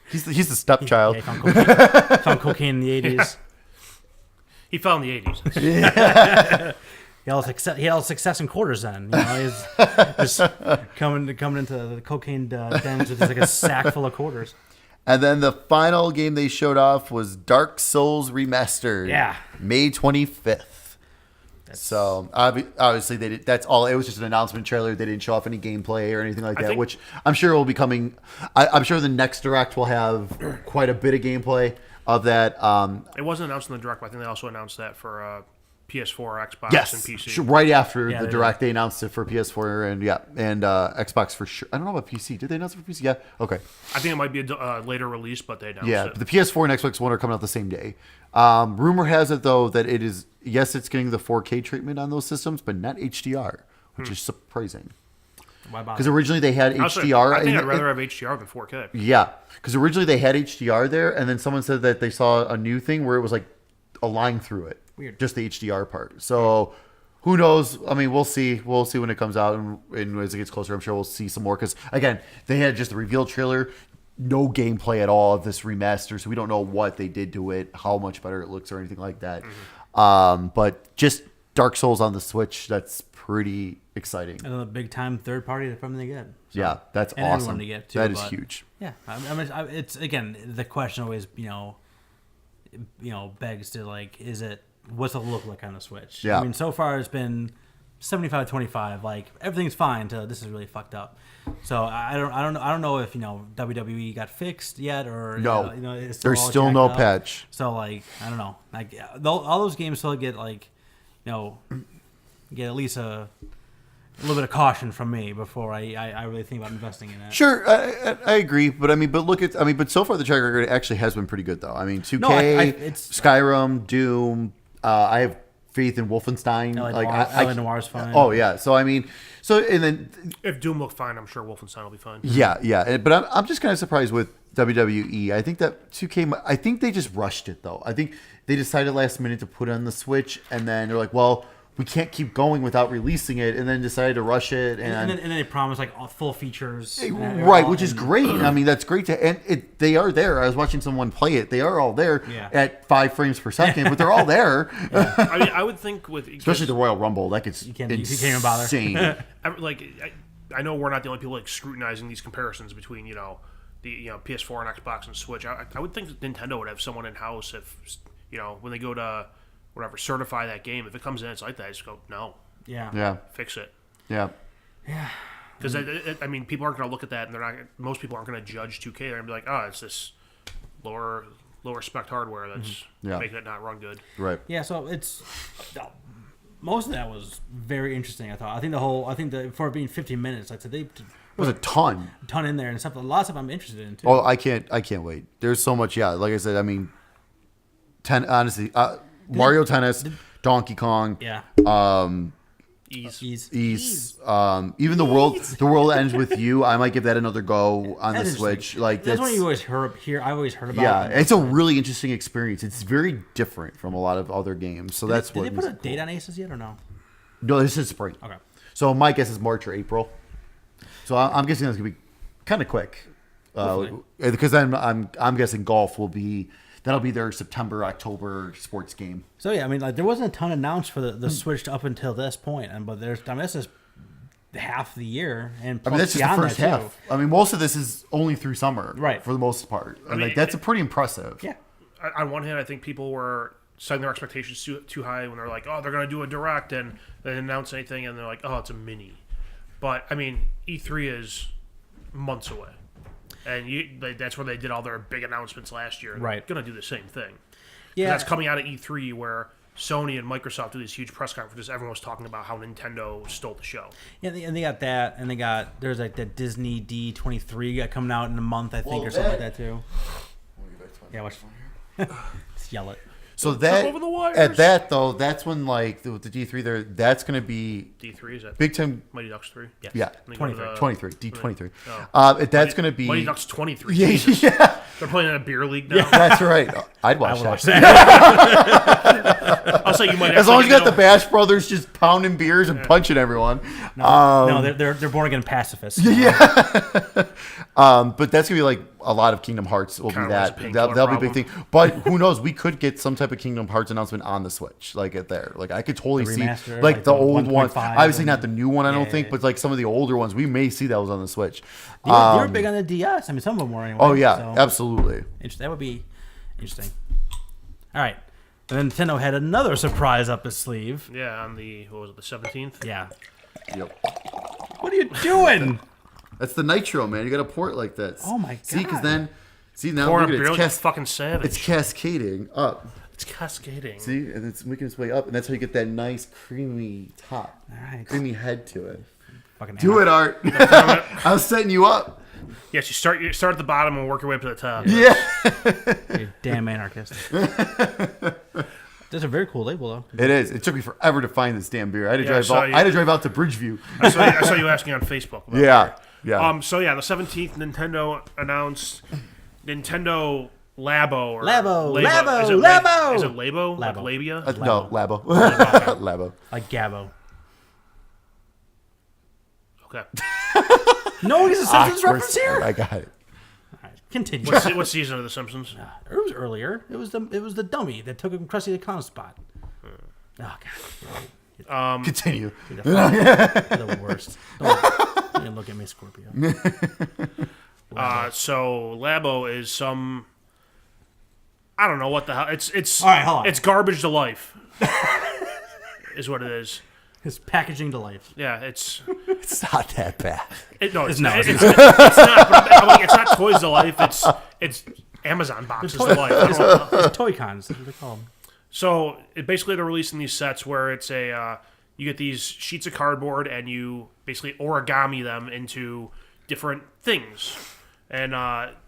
Speaker 2: He's the stepchild.
Speaker 1: Yeah, found cocaine in the 80s.
Speaker 3: He fell in the 80s.
Speaker 1: He had all success in quarters then. You know, he's just coming into the cocaine dens with like a sack full of quarters.
Speaker 2: And then the final game they showed off was Dark Souls Remastered.
Speaker 1: Yeah.
Speaker 2: May 25th. So obviously they did, that's all. It was just an announcement trailer. They didn't show off any gameplay or anything like that, which I'm sure will be coming. I'm sure the next Direct will have quite a bit of gameplay of that.
Speaker 3: It wasn't announced in the Direct, but I think they also announced that for PS4, Xbox, and PC.
Speaker 2: Sure, right after the
Speaker 1: they
Speaker 2: Direct, they announced it for PS4 and Xbox for sure. I don't know about PC. Did they announce it for PC? Yeah. Okay.
Speaker 3: I think it might be a later release, but they announced it.
Speaker 2: But the PS4 and Xbox One are coming out the same day. Rumor has it though that it is it's getting the 4K treatment on those systems, but not HDR, which is surprising.
Speaker 1: Why bother?
Speaker 2: Because originally they had HDR.
Speaker 3: I think I'd rather have HDR than 4K.
Speaker 2: Yeah, because originally they had HDR there, and then someone said that they saw a new thing where it was like a line through it.
Speaker 1: Weird.
Speaker 2: Just the HDR part. So who knows? I mean, we'll see. We'll see when it comes out, and as it gets closer, I'm sure we'll see some more. Because again, they had just the reveal trailer, no gameplay at all of this remaster, so we don't know what they did to it, how much better it looks, or anything like that. But just Dark Souls on the Switch, that's pretty exciting.
Speaker 1: Another big time third party from they get. So,
Speaker 2: Yeah, that's
Speaker 1: and
Speaker 2: awesome.
Speaker 1: everyone to get too,
Speaker 2: That is
Speaker 1: but,
Speaker 2: huge.
Speaker 1: Yeah, I mean, it's again the question always begs to like, is it what's it look like on the Switch?
Speaker 2: Yeah.
Speaker 1: I mean, so far it's been 75-25. Like everything's fine till this is really fucked up. So I don't know if WWE got fixed yet or
Speaker 2: No,
Speaker 1: it's
Speaker 2: there's
Speaker 1: all
Speaker 2: still
Speaker 1: jacked
Speaker 2: no
Speaker 1: up.
Speaker 2: patch.
Speaker 1: So like I don't know, like all those games still get like get at least a little bit of caution from me before I really think about investing in it.
Speaker 2: Sure, I agree, but but so far the track record actually has been pretty good though. I mean, 2K, Skyrim, Doom. I have faith in Wolfenstein.
Speaker 1: LA Noir's fine.
Speaker 2: Oh yeah, so I mean, and then
Speaker 3: If Doom looked fine, I'm sure Wolfenstein will be fine.
Speaker 2: yeah, but I'm just kind of surprised with WWE. I think that 2K. I think they just rushed it though. I think they decided last minute to put it on the Switch, and then they're like, well, we can't keep going without releasing it, and then decided to rush it, and
Speaker 1: then they promised like full features,
Speaker 2: right, which is great. I mean, that's great they are there. I was watching someone play it. They are all there at 5 frames per second, but they're all there.
Speaker 3: I mean, I would think with
Speaker 2: especially the Royal Rumble, that gets
Speaker 1: you can't even bother.
Speaker 2: insane.
Speaker 3: I know we're not the only people like scrutinizing these comparisons between the PS4 and Xbox and Switch. I would think that Nintendo would have someone in house if when they go to whatever certify that game, if it comes in it's like that, I just go no,
Speaker 2: Yeah.
Speaker 3: fix it.
Speaker 2: Yeah.
Speaker 3: Because I mean, people aren't going to look at that, and most people aren't going to judge 2K. They're going to be like, oh, it's this lower spec hardware that's making it not run good.
Speaker 2: Right.
Speaker 1: Yeah, so it's most of that was very interesting. I thought. For it being 15 minutes, like I said, they
Speaker 2: It was a ton.
Speaker 1: in there and stuff. Lots of stuff I'm interested in too.
Speaker 2: Oh, I can't wait. There's so much. Yeah, like I said, I mean, honestly, Mario Tennis, Donkey Kong.
Speaker 1: Yeah.
Speaker 3: Ease.
Speaker 2: Even the world ends with you. I might give that another go on the Switch. Like
Speaker 1: that's what you always hear. I've always heard about.
Speaker 2: Yeah, it's a really interesting experience. It's very different from a lot of other games. So that's
Speaker 1: did they put a date on Aces yet or no?
Speaker 2: No, this is spring.
Speaker 1: Okay.
Speaker 2: So my guess is March or April. So I'm guessing that's gonna be kind of quick. Because I'm guessing golf that'll be their September, October sports game.
Speaker 1: So yeah, I mean, like there wasn't a ton announced for the Switch up until this point, but this is half the year, and plus
Speaker 2: that's just the first half. I mean, most of this is only through summer,
Speaker 1: right?
Speaker 2: For the most part, and
Speaker 3: mean,
Speaker 2: that's pretty impressive.
Speaker 1: Yeah.
Speaker 3: On one hand, I think people were setting their expectations too high when they're like, oh, they're going to do a direct, and they didn't announce anything, and they're like, oh, it's a mini. But I mean, E3 is months away. And that's where they did all their big announcements last year.
Speaker 1: Right.
Speaker 3: They're going to do the same thing.
Speaker 1: Yeah.
Speaker 3: That's coming out of E3 where Sony and Microsoft do these huge press conferences. Everyone was talking about how Nintendo stole the show.
Speaker 1: Yeah, and they got that, and there's like that Disney D23 coming out in a month, I think, or something like that too. Yeah, watch. Let's yell it.
Speaker 2: So
Speaker 3: over the wires.
Speaker 2: At that though, that's when like the D3 there, that's going to be
Speaker 3: D3 is that
Speaker 2: big time.
Speaker 3: Mighty Ducks 3.
Speaker 2: Yeah, 23, D23.
Speaker 3: Oh.
Speaker 2: That's going to be
Speaker 3: Mighty Ducks 23.
Speaker 2: Yeah,
Speaker 3: Jesus.
Speaker 2: yeah.
Speaker 3: They're playing in a beer league now.
Speaker 2: That's right. I'd watch that.
Speaker 3: I'll say you might.
Speaker 2: As long as you got the Bash Brothers just pounding beers and punching everyone.
Speaker 1: No, they're born again pacifists.
Speaker 2: Yeah. But that's gonna be like a lot of Kingdom Hearts will
Speaker 3: Kinda
Speaker 2: be that.
Speaker 3: was a
Speaker 2: That'll be a
Speaker 3: painkiller
Speaker 2: big thing. But who knows? We could get some type of Kingdom Hearts announcement on the Switch, like it there. Like I could totally
Speaker 1: The
Speaker 2: see
Speaker 1: remaster,
Speaker 2: like the old one.
Speaker 1: 1.5
Speaker 2: Obviously not the new one, I don't
Speaker 1: yeah,
Speaker 2: think,
Speaker 1: yeah.
Speaker 2: but like some of the older ones, we may see those on the Switch.
Speaker 1: They were big on the DS. I mean, some of them were anyway.
Speaker 2: Oh yeah,
Speaker 1: so.
Speaker 2: absolutely.
Speaker 1: That would be interesting. All right. And then Nintendo had another surprise up his sleeve.
Speaker 3: Yeah, on the 17th.
Speaker 1: Yeah.
Speaker 2: Yep.
Speaker 1: What are you doing?
Speaker 2: That's the Nitro, man. You got to port like that.
Speaker 1: Oh my
Speaker 2: See, because
Speaker 1: God.
Speaker 2: now
Speaker 3: Pour
Speaker 2: look
Speaker 3: a
Speaker 2: at
Speaker 3: beer
Speaker 2: it.
Speaker 3: like a fucking savage.
Speaker 2: It's cascading up.
Speaker 3: It's cascading.
Speaker 2: See, and it's making its way up, and that's how you get that nice creamy top,
Speaker 1: All right.
Speaker 2: creamy head to it.
Speaker 1: Fucking
Speaker 2: Do it, Art. I was setting you up.
Speaker 3: Yes, you start at the bottom and work your way up to the top.
Speaker 2: Yeah.
Speaker 1: You damn anarchist. That's a very cool label, though.
Speaker 2: It is. It took me forever to find this damn beer. I had to
Speaker 3: Yeah,
Speaker 2: drive
Speaker 3: so
Speaker 2: out.
Speaker 3: you-
Speaker 2: I had to drive out to Bridgeview.
Speaker 3: I saw you asking on Facebook. About
Speaker 2: Yeah.
Speaker 3: that.
Speaker 2: Yeah.
Speaker 3: So yeah, the 17th, Nintendo announced Nintendo Labo. Or
Speaker 1: Labo.
Speaker 3: Is it
Speaker 1: Labo.
Speaker 3: Is it Labo? Like
Speaker 1: Labo.
Speaker 3: labia?
Speaker 2: No, Labo.
Speaker 3: Labo.
Speaker 2: Labo.
Speaker 1: Like Gabo.
Speaker 3: Okay.
Speaker 1: No, he's a Simpsons
Speaker 2: Oxford.
Speaker 1: reference here.
Speaker 2: I got it.
Speaker 1: All right, continue.
Speaker 3: What season of The Simpsons?
Speaker 1: It was earlier. It was the dummy that took Krusty the Clown's spot. Oh god.
Speaker 2: Continue.
Speaker 1: You're the worst. Don't even look at me, Scorpio.
Speaker 3: So Labo is some. I don't know what the hell. It's
Speaker 1: All right, hold on.
Speaker 3: It's garbage to life. Is what it is.
Speaker 1: His packaging to life.
Speaker 3: Yeah, it's
Speaker 2: It's not that bad.
Speaker 3: it's not.
Speaker 1: It's
Speaker 3: It's not. But I'm like, it's not toys to life. It's Amazon boxes to life. I don't know.
Speaker 1: It's Toy Cons. That's what they call them.
Speaker 3: So basically, they're releasing these sets where it's you get these sheets of cardboard and you basically origami them into different things, and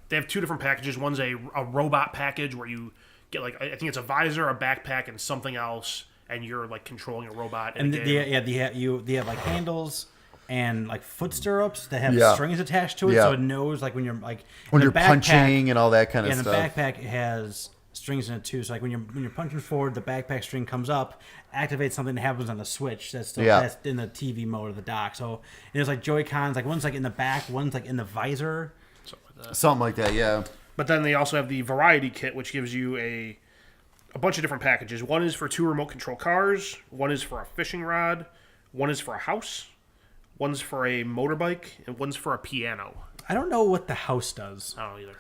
Speaker 3: they have two different packages. One's a robot package where you get like I think it's a visor, a backpack, and something else, and you're like controlling a robot.
Speaker 1: And they have like handles and like foot stirrups that have
Speaker 2: Yeah.
Speaker 1: strings attached to it,
Speaker 2: Yeah.
Speaker 1: so it knows like when you're like
Speaker 2: When
Speaker 1: the
Speaker 2: you're
Speaker 1: backpack-
Speaker 2: punching and all that kind of
Speaker 1: and the
Speaker 2: stuff.
Speaker 1: backpack has strings in it too. So like when you're punching forward, the backpack string comes up, activates something that happens on the switch. That's in the TV mode of the dock. So and there's like Joy Cons, like one's like in the back, one's like in the visor.
Speaker 2: Something like that, yeah.
Speaker 3: But then they also have the variety kit, which gives you a bunch of different packages. One is for 2 remote control cars. One is for a fishing rod. One is for a house. One's for a motorbike, and one's for a piano.
Speaker 1: I don't know what the house does.
Speaker 3: I don't know either.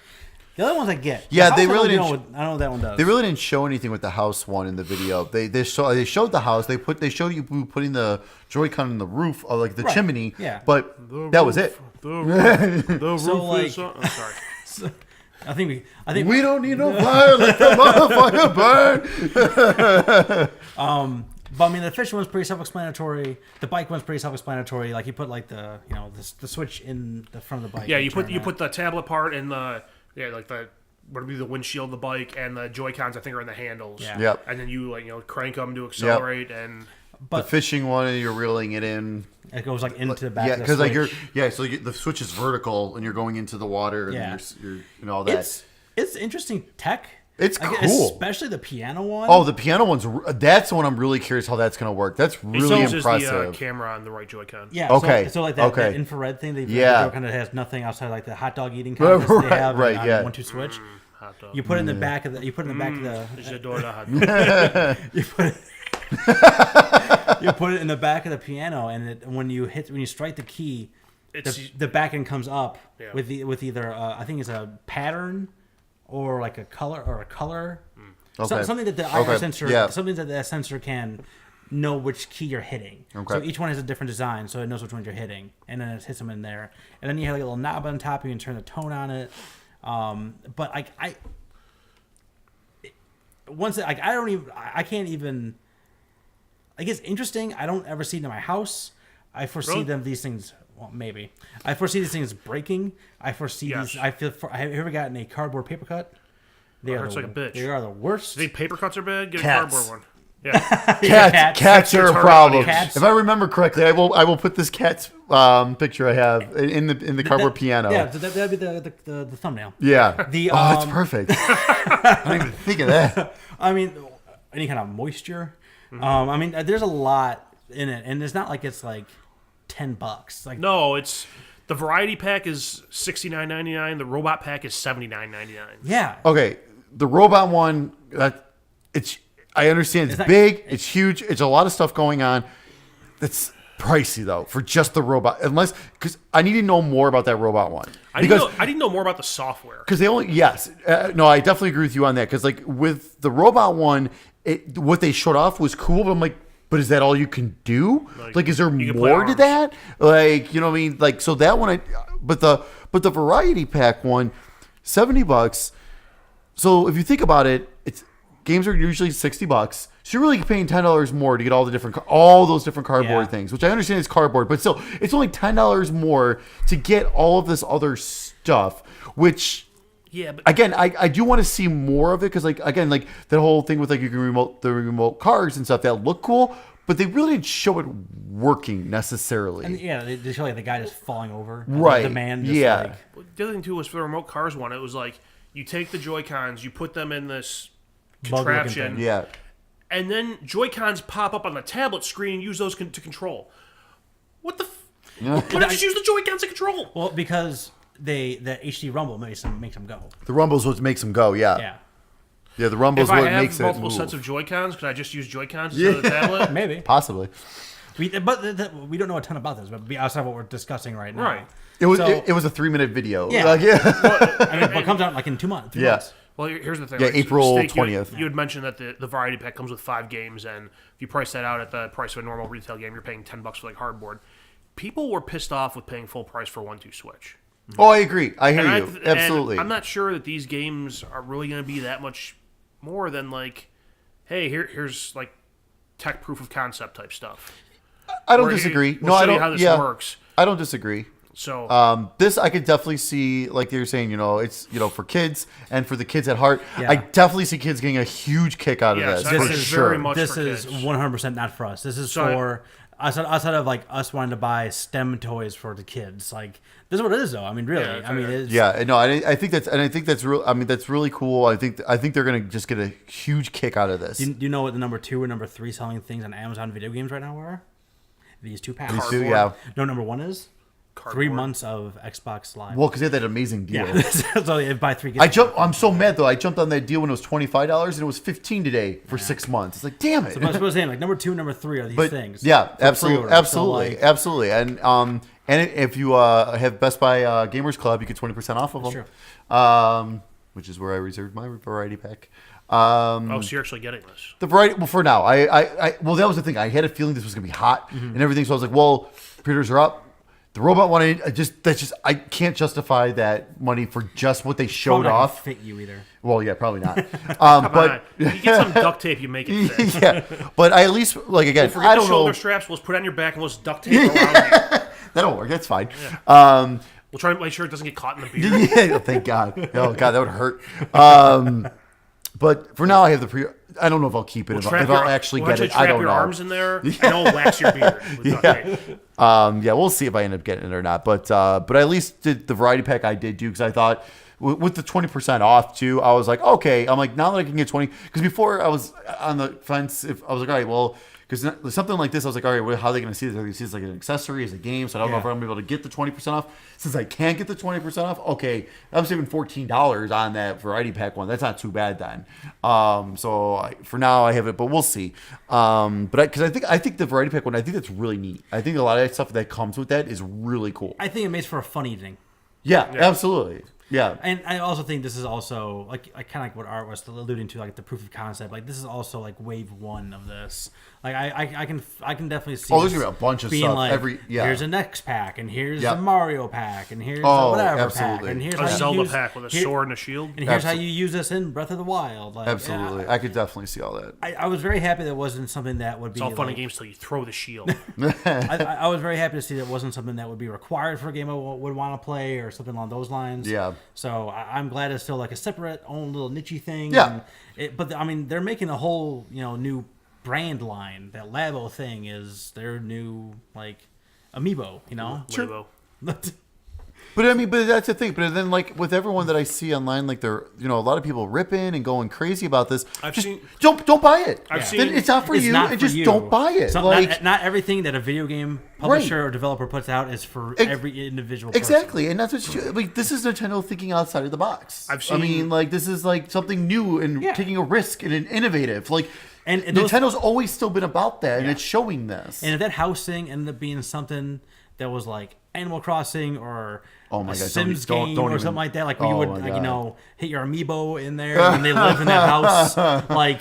Speaker 1: The other ones I get.
Speaker 2: Yeah,
Speaker 1: The
Speaker 2: they
Speaker 1: house,
Speaker 2: really
Speaker 1: I don't
Speaker 2: didn't.
Speaker 1: know what, I don't know what that one does.
Speaker 2: They really didn't show anything with the house one in the video. They showed the house. They showed you putting the Joy-Con in the roof of like the
Speaker 1: Right.
Speaker 2: chimney.
Speaker 1: Yeah.
Speaker 2: But that was it.
Speaker 3: The roof
Speaker 1: So, like-
Speaker 3: is on. I'm sorry.
Speaker 1: So, I think
Speaker 2: We don't need no fire. Let the motherfucker burn.
Speaker 1: But I mean, the fish one's pretty self-explanatory. The bike one's pretty self-explanatory. Like you put like the the switch in the front of the bike.
Speaker 3: Yeah,
Speaker 1: and
Speaker 3: you
Speaker 1: turn that.
Speaker 3: put the tablet part in the like the what would be the windshield of the bike, and the Joy-Cons I think are in the handles.
Speaker 1: Yeah.
Speaker 2: Yep.
Speaker 3: And then you crank them to accelerate and.
Speaker 2: The
Speaker 1: But
Speaker 2: fishing one, and you're reeling it in.
Speaker 1: it goes like into the back.
Speaker 2: Yeah,
Speaker 1: of the
Speaker 2: because like
Speaker 1: switch.
Speaker 2: so the switch is vertical, and you're going into the water, and
Speaker 1: Yeah.
Speaker 2: you're and all that.
Speaker 1: It's interesting tech.
Speaker 2: It's
Speaker 1: Like,
Speaker 2: cool.
Speaker 1: especially the piano one.
Speaker 2: Oh, the piano one's that's the one I'm really curious how that's gonna work. That's
Speaker 3: It
Speaker 2: really
Speaker 3: uses
Speaker 2: impressive.
Speaker 3: the camera on the right Joy-Con.
Speaker 1: yeah.
Speaker 2: Okay,
Speaker 1: So like that,
Speaker 2: okay.
Speaker 1: that infrared thing,
Speaker 2: Yeah.
Speaker 1: kind of has nothing outside like the hot dog eating contest
Speaker 2: Right,
Speaker 1: they have
Speaker 2: right,
Speaker 1: on
Speaker 2: yeah.
Speaker 1: 1-2 switch.
Speaker 3: Hot dog.
Speaker 1: You put it in the back of the. You put it in the back of the.
Speaker 3: J'adore la hot dog.
Speaker 1: You put it. You put it in the back of the piano, and when you strike the key,
Speaker 3: It's
Speaker 1: the back end comes up
Speaker 3: Yeah.
Speaker 1: with either I think it's a pattern or like a color
Speaker 2: Okay.
Speaker 1: something that the IR
Speaker 2: Okay,
Speaker 1: sensor
Speaker 2: yeah.
Speaker 1: something that the sensor can know which key you're hitting.
Speaker 2: Okay.
Speaker 1: So each one has a different design, so it knows which ones you're hitting, and then it hits them in there. And then you have like a little knob on top, you can turn the tone on it. But like I can't even. Like it's interesting. I don't ever see it in my house. I foresee
Speaker 3: Really?
Speaker 1: these things. Well, maybe I foresee these things breaking. I foresee
Speaker 3: Yes.
Speaker 1: these. Have you ever gotten a cardboard paper cut? They
Speaker 3: hurts like a bitch.
Speaker 1: They are the worst.
Speaker 3: You think paper cuts are bad? Get
Speaker 2: Cats.
Speaker 3: a cardboard one. Yeah.
Speaker 2: Cats are a
Speaker 3: target
Speaker 2: problem.
Speaker 3: audience.
Speaker 2: If I remember correctly, I will put this cat's picture I have in the cardboard piano.
Speaker 1: Yeah, so that'd be the thumbnail.
Speaker 2: Yeah.
Speaker 1: The,
Speaker 2: that's perfect. I didn't even think of that.
Speaker 1: I mean, any kind of moisture.
Speaker 3: Mm-hmm.
Speaker 1: I mean, there's a lot in it, and it's not like it's like $10. Like
Speaker 3: No, it's the variety pack is $69.99. The robot pack is $79.99.
Speaker 1: yeah,
Speaker 2: Okay, the robot one. I understand it's
Speaker 1: not-
Speaker 2: big. It's huge. It's a lot of stuff going on. That's pricey though for just the robot. Because I need to know more about that robot one.
Speaker 3: I didn't know more about the software.
Speaker 2: Because they only no, I definitely agree with you on that. Because like with the robot one, what they showed off was cool, but I'm like, but is that all you can do? Like is there
Speaker 3: you can play
Speaker 2: more to
Speaker 3: arms.
Speaker 2: that? Like you know what I mean? Like so that one, but the variety pack one, $70. So if you think about it, games are usually $60. So you're really paying $10 more to get all those different cardboard
Speaker 1: Yeah.
Speaker 2: things, which I understand is cardboard, but still, it's only $10 more to get all of this other stuff, which.
Speaker 3: Yeah, but
Speaker 2: Again, I do want to see more of it because, like, again, like that whole thing with like you can remote cars and stuff that look cool, but they really didn't show it working necessarily.
Speaker 1: and yeah, they show like the guy just falling over.
Speaker 2: Right.
Speaker 1: The man. Just,
Speaker 2: Yeah.
Speaker 1: Like,
Speaker 3: the other thing too was for the remote cars one. It was like you take the Joy-Cons, you put them in this
Speaker 1: Bug-looking
Speaker 3: contraption,
Speaker 1: thing.
Speaker 2: Yeah,
Speaker 3: and then Joy-Cons pop up on the tablet screen and use those to control. What the? Why not just use the Joy-Cons to control?
Speaker 1: well, because the HD Rumble makes them go.
Speaker 2: the Rumble's what makes them go. Yeah,
Speaker 1: Yeah,
Speaker 2: the Rumble's
Speaker 3: If I
Speaker 2: what
Speaker 3: have
Speaker 2: makes
Speaker 3: multiple
Speaker 2: it
Speaker 3: sets
Speaker 2: move.
Speaker 3: of Joy-Cons, could I just use Joy-Cons instead of the tablet?
Speaker 1: maybe.
Speaker 2: Possibly.
Speaker 1: We don't know a ton about this, but outside of what we're discussing right now.
Speaker 3: Right.
Speaker 2: It was
Speaker 1: So-
Speaker 2: it was a 3-minute video.
Speaker 1: Yeah.
Speaker 2: Like, yeah.
Speaker 1: I mean, but it comes out like in 2 months. 3
Speaker 2: Yeah.
Speaker 1: months.
Speaker 3: Well, here's the thing.
Speaker 2: Yeah,
Speaker 3: right?
Speaker 2: April
Speaker 3: Steak,
Speaker 2: 20th.
Speaker 3: You had mentioned that the variety pack comes with 5 games, and if you price that out at the price of a normal retail game, you're paying $10 for like hardboard. People were pissed off with paying full price for 1-2 Switch.
Speaker 2: Oh, I agree. I hear
Speaker 3: And
Speaker 2: you.
Speaker 3: and
Speaker 2: Absolutely.
Speaker 3: I'm not sure that these games are really going to be that much more than like, hey, here's like tech proof of concept type stuff.
Speaker 2: I don't
Speaker 3: Or,
Speaker 2: disagree.
Speaker 3: we'll
Speaker 2: No,
Speaker 3: show
Speaker 2: I
Speaker 3: you
Speaker 2: don't.
Speaker 3: how this
Speaker 2: Yeah,
Speaker 3: works.
Speaker 2: I don't disagree.
Speaker 3: So
Speaker 2: This I could definitely see, like you're saying, it's for kids and for the kids at heart.
Speaker 1: Yeah.
Speaker 2: I definitely see kids getting a huge kick out of
Speaker 3: Yes,
Speaker 2: this
Speaker 3: I
Speaker 2: for
Speaker 3: think it's
Speaker 2: sure.
Speaker 3: very much
Speaker 1: This
Speaker 3: for
Speaker 1: is
Speaker 3: kids.
Speaker 1: 100% not for us. This is
Speaker 3: So
Speaker 1: for outside of like us wanting to buy STEM toys for the kids. Like this is what it is, though. I mean, really.
Speaker 3: Yeah,
Speaker 1: I mean, it's
Speaker 2: Yeah, no, I think that's real. I mean, that's really cool. I think they're gonna just get a huge kick out of this.
Speaker 1: Do you know what the number 2 and number 3 selling things on Amazon video games right now are? These 2 packs.
Speaker 2: These two, yeah.
Speaker 1: No, number 1 is
Speaker 3: cardboard.
Speaker 1: 3 months of Xbox Live.
Speaker 2: Well, because they had that amazing deal.
Speaker 1: Yeah, so you buy 3 gifts.
Speaker 2: I'm so mad though. I jumped on that deal when it was $25 and it was $15 today for 6 months. It's like, damn it.
Speaker 1: So I was saying, like, number 2, number 3 are these things.
Speaker 2: Yeah,
Speaker 1: for
Speaker 2: absolutely,
Speaker 1: pre-order.
Speaker 2: absolutely,
Speaker 1: So, like,
Speaker 2: absolutely. And if you have Best Buy Gamers Club, you get 20% off of them.
Speaker 1: True.
Speaker 2: Which is where I reserved my variety pack.
Speaker 3: Oh, so you're actually getting this?
Speaker 2: The variety. Well, for now, well, that was the thing. I had a feeling this was gonna be hot and everything, so I was like, well, pre-orders are up. The robot one, I can't justify that money for just what they showed
Speaker 1: probably not gonna
Speaker 2: off.
Speaker 1: fit you either.
Speaker 2: Well, yeah, probably not.
Speaker 3: Come
Speaker 2: but
Speaker 3: on. You get some duct tape, you make it fit.
Speaker 2: yeah, but I at least again,
Speaker 3: Forget
Speaker 2: I
Speaker 3: the
Speaker 2: don't
Speaker 3: shoulder
Speaker 2: know.
Speaker 3: straps. We'll just put it on your back and we'll just duct tape around you.
Speaker 2: That'll work. That's fine.
Speaker 3: We'll try to make sure it doesn't get caught in the beard.
Speaker 2: Yeah, thank God. Oh God, that would hurt. But for now, I have the pre. I don't know if I'll keep it. If I'll actually get it, I don't know.
Speaker 3: Trap your arms in there, and it'll wax your beard. With duct tape.
Speaker 2: Yeah, we'll see if I end up getting it or not. But at least the variety pack I did do because I thought with the 20% off too, I was like, okay. I'm like, now that I can get 20, because before I was on the fence. If I was like, all right, well. Because something like this, I was like, all right, well, how are they going to see this? Are they going to see this like an accessory, as a game? So I don't know if I'm going to be able to get the 20% off. Since I can't get the 20% off, okay, I'm saving $14 on that variety pack one. That's not too bad then. For now, I have it, but we'll see. Because I think the variety pack one, I think that's really neat. I think a lot of that stuff that comes with that is really cool.
Speaker 1: I think it makes for a fun evening.
Speaker 2: Yeah, absolutely. Yeah.
Speaker 1: And I also think this is also like kind of like what Art was alluding to, like the proof of concept. Like this is also like wave 1 of this. Like I can definitely see.
Speaker 2: Oh, there's gonna be a bunch of
Speaker 1: being
Speaker 2: stuff.
Speaker 1: Like,
Speaker 2: Yeah.
Speaker 1: Here's a next pack, and here's
Speaker 2: Yep.
Speaker 1: a Mario pack, and here's a whatever
Speaker 2: absolutely.
Speaker 1: pack, and here's
Speaker 3: A
Speaker 1: how you
Speaker 3: Zelda
Speaker 1: use,
Speaker 3: pack with a
Speaker 1: here-
Speaker 3: sword and a shield.
Speaker 1: and here's how you use this in Breath of the Wild. Like,
Speaker 2: Absolutely.
Speaker 1: yeah,
Speaker 2: I could definitely see all that.
Speaker 1: I was very happy that wasn't something that would be.
Speaker 3: It's all fun
Speaker 1: like,
Speaker 3: and games till you throw the shield.
Speaker 1: I was very happy to see that it wasn't something that would be required for a game I would want to play or something along those lines.
Speaker 2: Yeah.
Speaker 1: So I'm glad it's still like a separate own little niche thing.
Speaker 2: Yeah.
Speaker 1: But I mean, they're making a whole new brand line. That Labo thing is their new like amiibo.
Speaker 3: Labo.
Speaker 2: But I mean, but that's the thing. But then, like with everyone that I see online, like they're a lot of people ripping and going crazy about this. Don't buy it.
Speaker 3: Seen-
Speaker 2: it's not for
Speaker 1: It's
Speaker 2: you.
Speaker 1: not
Speaker 2: and
Speaker 1: for
Speaker 2: just
Speaker 1: you.
Speaker 2: don't buy it.
Speaker 1: So
Speaker 2: like
Speaker 1: not everything that a video game publisher or developer puts out is for every individual person.
Speaker 2: exactly, and that's what like this is Nintendo thinking outside of the box. I mean, like this is like something new and taking a risk and an innovative. Like
Speaker 1: and
Speaker 2: Nintendo's always still been about that, and it's showing this.
Speaker 1: And if that house thing ended up being something that was like Animal Crossing or
Speaker 2: Oh my
Speaker 1: a
Speaker 2: God,
Speaker 1: Sims
Speaker 2: don't
Speaker 1: game or
Speaker 2: even-
Speaker 1: something like that, like where you
Speaker 2: Oh
Speaker 1: would
Speaker 2: my
Speaker 1: like,
Speaker 2: God.
Speaker 1: hit your amiibo in there and they live in that house, like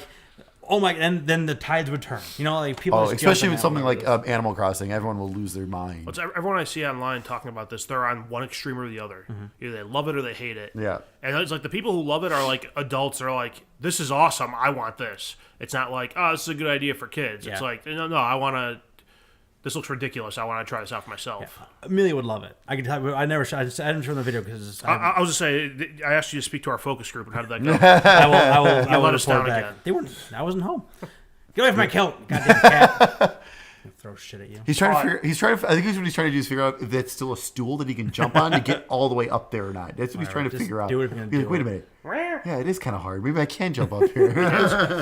Speaker 1: oh my, and then the tides would turn. Like people. just jump
Speaker 2: Especially
Speaker 1: in
Speaker 2: with
Speaker 1: that
Speaker 2: something
Speaker 1: one.
Speaker 2: like Animal Crossing, everyone will lose their mind.
Speaker 3: Everyone I see online talking about this, they're on one extreme or the other. Either they love it or they hate it.
Speaker 2: Yeah.
Speaker 3: And it's like the people who love it are like adults. They're like, this is awesome. I want this. It's not like, oh, this is a good idea for kids. It's
Speaker 1: Yeah.
Speaker 3: like, no, I want to. This looks ridiculous. I want to try this out for myself.
Speaker 1: Amelia would love it. I can tell you. I didn't show the video because
Speaker 3: I was just saying. I asked you to speak to our focus group, and how did that go?
Speaker 1: I will
Speaker 3: let us
Speaker 1: report
Speaker 3: down
Speaker 1: back.
Speaker 3: again.
Speaker 1: They weren't. I wasn't home. Get away from my coat, goddamn cat! Throw shit at you.
Speaker 2: He's trying to figure. I think what he's trying to do is figure out if that's still a stool that he can jump on to get all the way up there or not. That's what he's trying to
Speaker 1: just
Speaker 2: figure out.
Speaker 1: do it if you're gonna
Speaker 2: He's like,
Speaker 1: do
Speaker 2: wait a
Speaker 1: it.
Speaker 2: minute. Yeah, it is kind of hard. Maybe I can jump up here.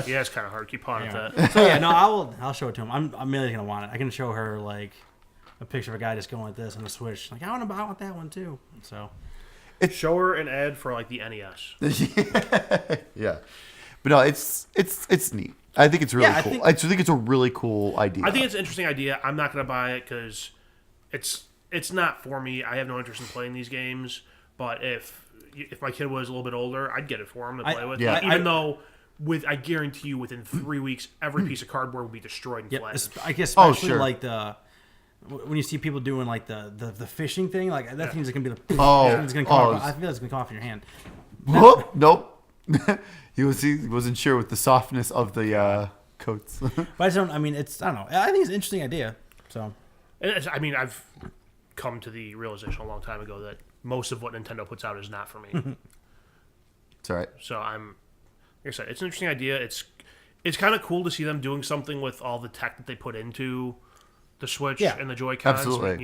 Speaker 3: Yeah, it's kind of hard. Keep pawing at that.
Speaker 1: So yeah, no, I'll show it to him. Amelia's gonna want it. I can show her like a picture of a guy just going like this on the Switch. Like I want that one too. So
Speaker 3: Show her an ad for like the NES.
Speaker 2: Yeah, but no, it's neat. I think it's really
Speaker 1: Yeah, I
Speaker 2: cool.
Speaker 1: think-
Speaker 2: I think it's a really cool idea.
Speaker 3: I think it's an interesting idea. I'm not going to buy it because it's not for me. I have no interest in playing these games. But if my kid was a little bit older, I'd get it for him to play with.
Speaker 2: yeah.
Speaker 3: Even though I guarantee you, within 3 weeks, every piece of cardboard will be destroyed and
Speaker 1: yeah,
Speaker 3: flattened.
Speaker 1: I guess
Speaker 2: Oh,
Speaker 1: especially
Speaker 2: sure.
Speaker 1: like when you see people doing like the fishing thing, like that thing's gonna be like it's gonna come off, I feel it's gonna come off in your hand.
Speaker 2: Whoop, nope. he wasn't sure with the softness of the coats.
Speaker 1: But I don't know. I think it's an interesting idea. So
Speaker 3: I've come to the realization a long time ago that most of what Nintendo puts out is not for me.
Speaker 2: It's all right.
Speaker 3: So like I said, it's an interesting idea. It's kind of cool to see them doing something with all the tech that they put into the Switch and the Joy-Cons.
Speaker 2: Absolutely.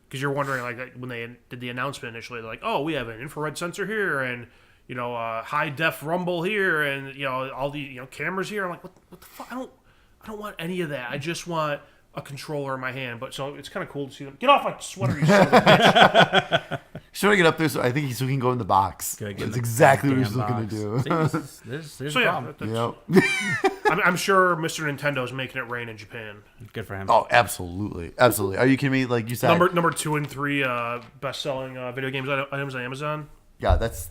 Speaker 3: Because you're wondering, like, when they did the announcement initially, they're like, oh, we have an infrared sensor here, and high def rumble here, and all the cameras here. I'm like, what the fuck? I don't want any of that. I just want a controller in my hand, but so it's kind of cool to see them. Get off my sweater, you son of a bitch.
Speaker 2: Should I get up there? So I think so he can go in the box. That's exactly what he's looking to do.
Speaker 1: There's
Speaker 3: So
Speaker 1: a
Speaker 3: yeah,
Speaker 1: problem.
Speaker 2: Yep.
Speaker 3: I'm sure Mr. Nintendo is making it rain in Japan.
Speaker 1: Good for him.
Speaker 2: Oh, absolutely. Absolutely. Are you kidding me? Like you said.
Speaker 3: Number 2 and 3 best-selling video games items on Amazon.
Speaker 2: Yeah, that's.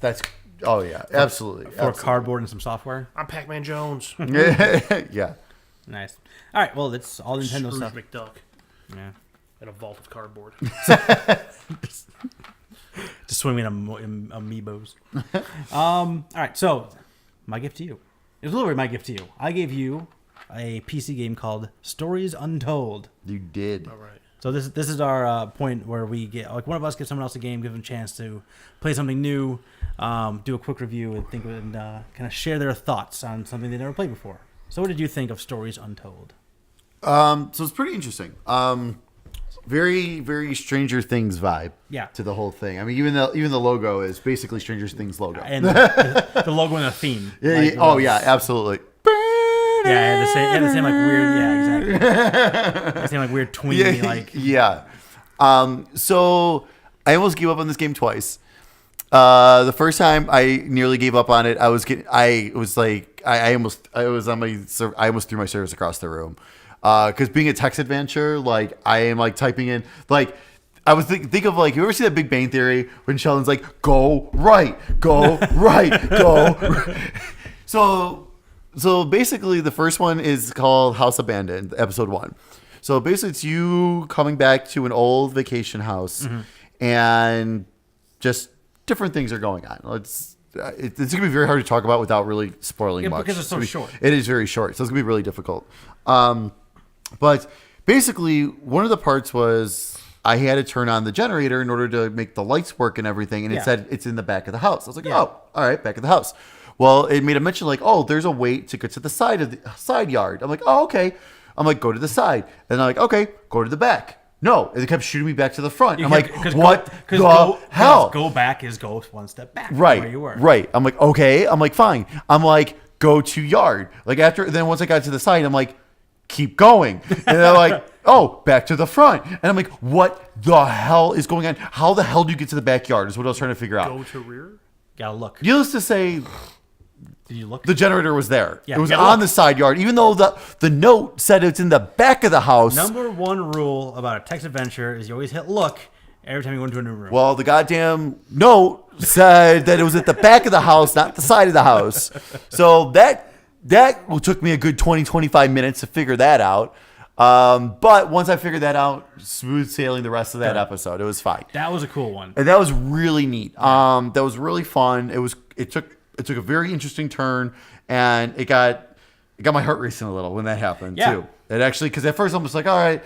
Speaker 2: Oh yeah, absolutely.
Speaker 1: For cardboard and some software.
Speaker 3: I'm Pac-Man Jones.
Speaker 2: Yeah.
Speaker 1: Nice. All right. Well, that's all Nintendo
Speaker 3: Scrooge
Speaker 1: stuff.
Speaker 3: McDuck
Speaker 1: Yeah.
Speaker 3: in a vault of cardboard.
Speaker 1: Just swimming in amiibos. All right. So, my gift to you. It was literally my gift to you. I gave you a PC game called Stories Untold.
Speaker 2: You did.
Speaker 3: All right.
Speaker 1: So this is our point where we get like one of us gives someone else a game, give them a chance to play something new, do a quick review, and kind of share their thoughts on something they never played before. So, what did you think of Stories Untold?
Speaker 2: So it's pretty interesting. Very, very Stranger Things vibe.
Speaker 1: Yeah.
Speaker 2: To the whole thing. I mean, even the logo is basically Stranger Things logo.
Speaker 1: And the logo and the theme.
Speaker 2: Yeah.
Speaker 1: Like,
Speaker 2: Oh yeah, absolutely.
Speaker 1: Yeah, the same like weird. Yeah, exactly. The same like weird tweeny like.
Speaker 2: Yeah. So I almost gave up on this game twice. The first time I nearly gave up on it, I almost threw my service across the room. Because being a text adventure, like I am like typing in like. I was think of like, you ever see that Big Bang Theory when Sheldon's like, go right, go right, go right. So basically the first one is called House Abandoned, episode 1. So basically it's you coming back to an old vacation house and just different things are going on. It's going to be very hard to talk about without really spoiling much.
Speaker 1: Because it's so short.
Speaker 2: It is very short, so it's going to be really difficult. But basically one of the parts was I had to turn on the generator in order to make the lights work and everything. And it said it's in the back of the house. I was like, oh, all right, back of the house. Well, it made a mention like, oh, there's a way to get to the side of the side yard. I'm like, oh, okay. I'm like, go to the side. And I'm like, okay, go to the back. No, and it kept shooting me back to the front. I'm like, what the hell?
Speaker 1: Go back is go one step back.
Speaker 2: Right,
Speaker 1: Where you were.
Speaker 2: right. I'm like, okay. I'm like, fine. I'm like, go to yard. Like then once I got to the side, I'm like, keep going. And they're like, oh, back to the front. And I'm like, what the hell is going on? How the hell do you get to the backyard is what I was trying to figure out.
Speaker 3: Go to rear?
Speaker 1: Gotta look.
Speaker 2: Needless to say,
Speaker 1: Did you look?
Speaker 2: the generator was there.
Speaker 1: Yeah,
Speaker 2: it was
Speaker 1: yeah,
Speaker 2: on
Speaker 1: look.
Speaker 2: the side yard, even though the note said it's in the back of the house.
Speaker 1: Number one rule about a text adventure is you always hit look every time you go into a new room.
Speaker 2: Well, the goddamn note said that it was at the back of the house, not the side of the house. So that took me a good 25 minutes to figure that out. But once I figured that out, smooth sailing the rest of that episode. It was fine.
Speaker 1: That was a cool one.
Speaker 2: And that was really neat. That was really fun. It took a very interesting turn, and it got my heart racing a little when that happened too. It actually, because at first I'm just like, all right,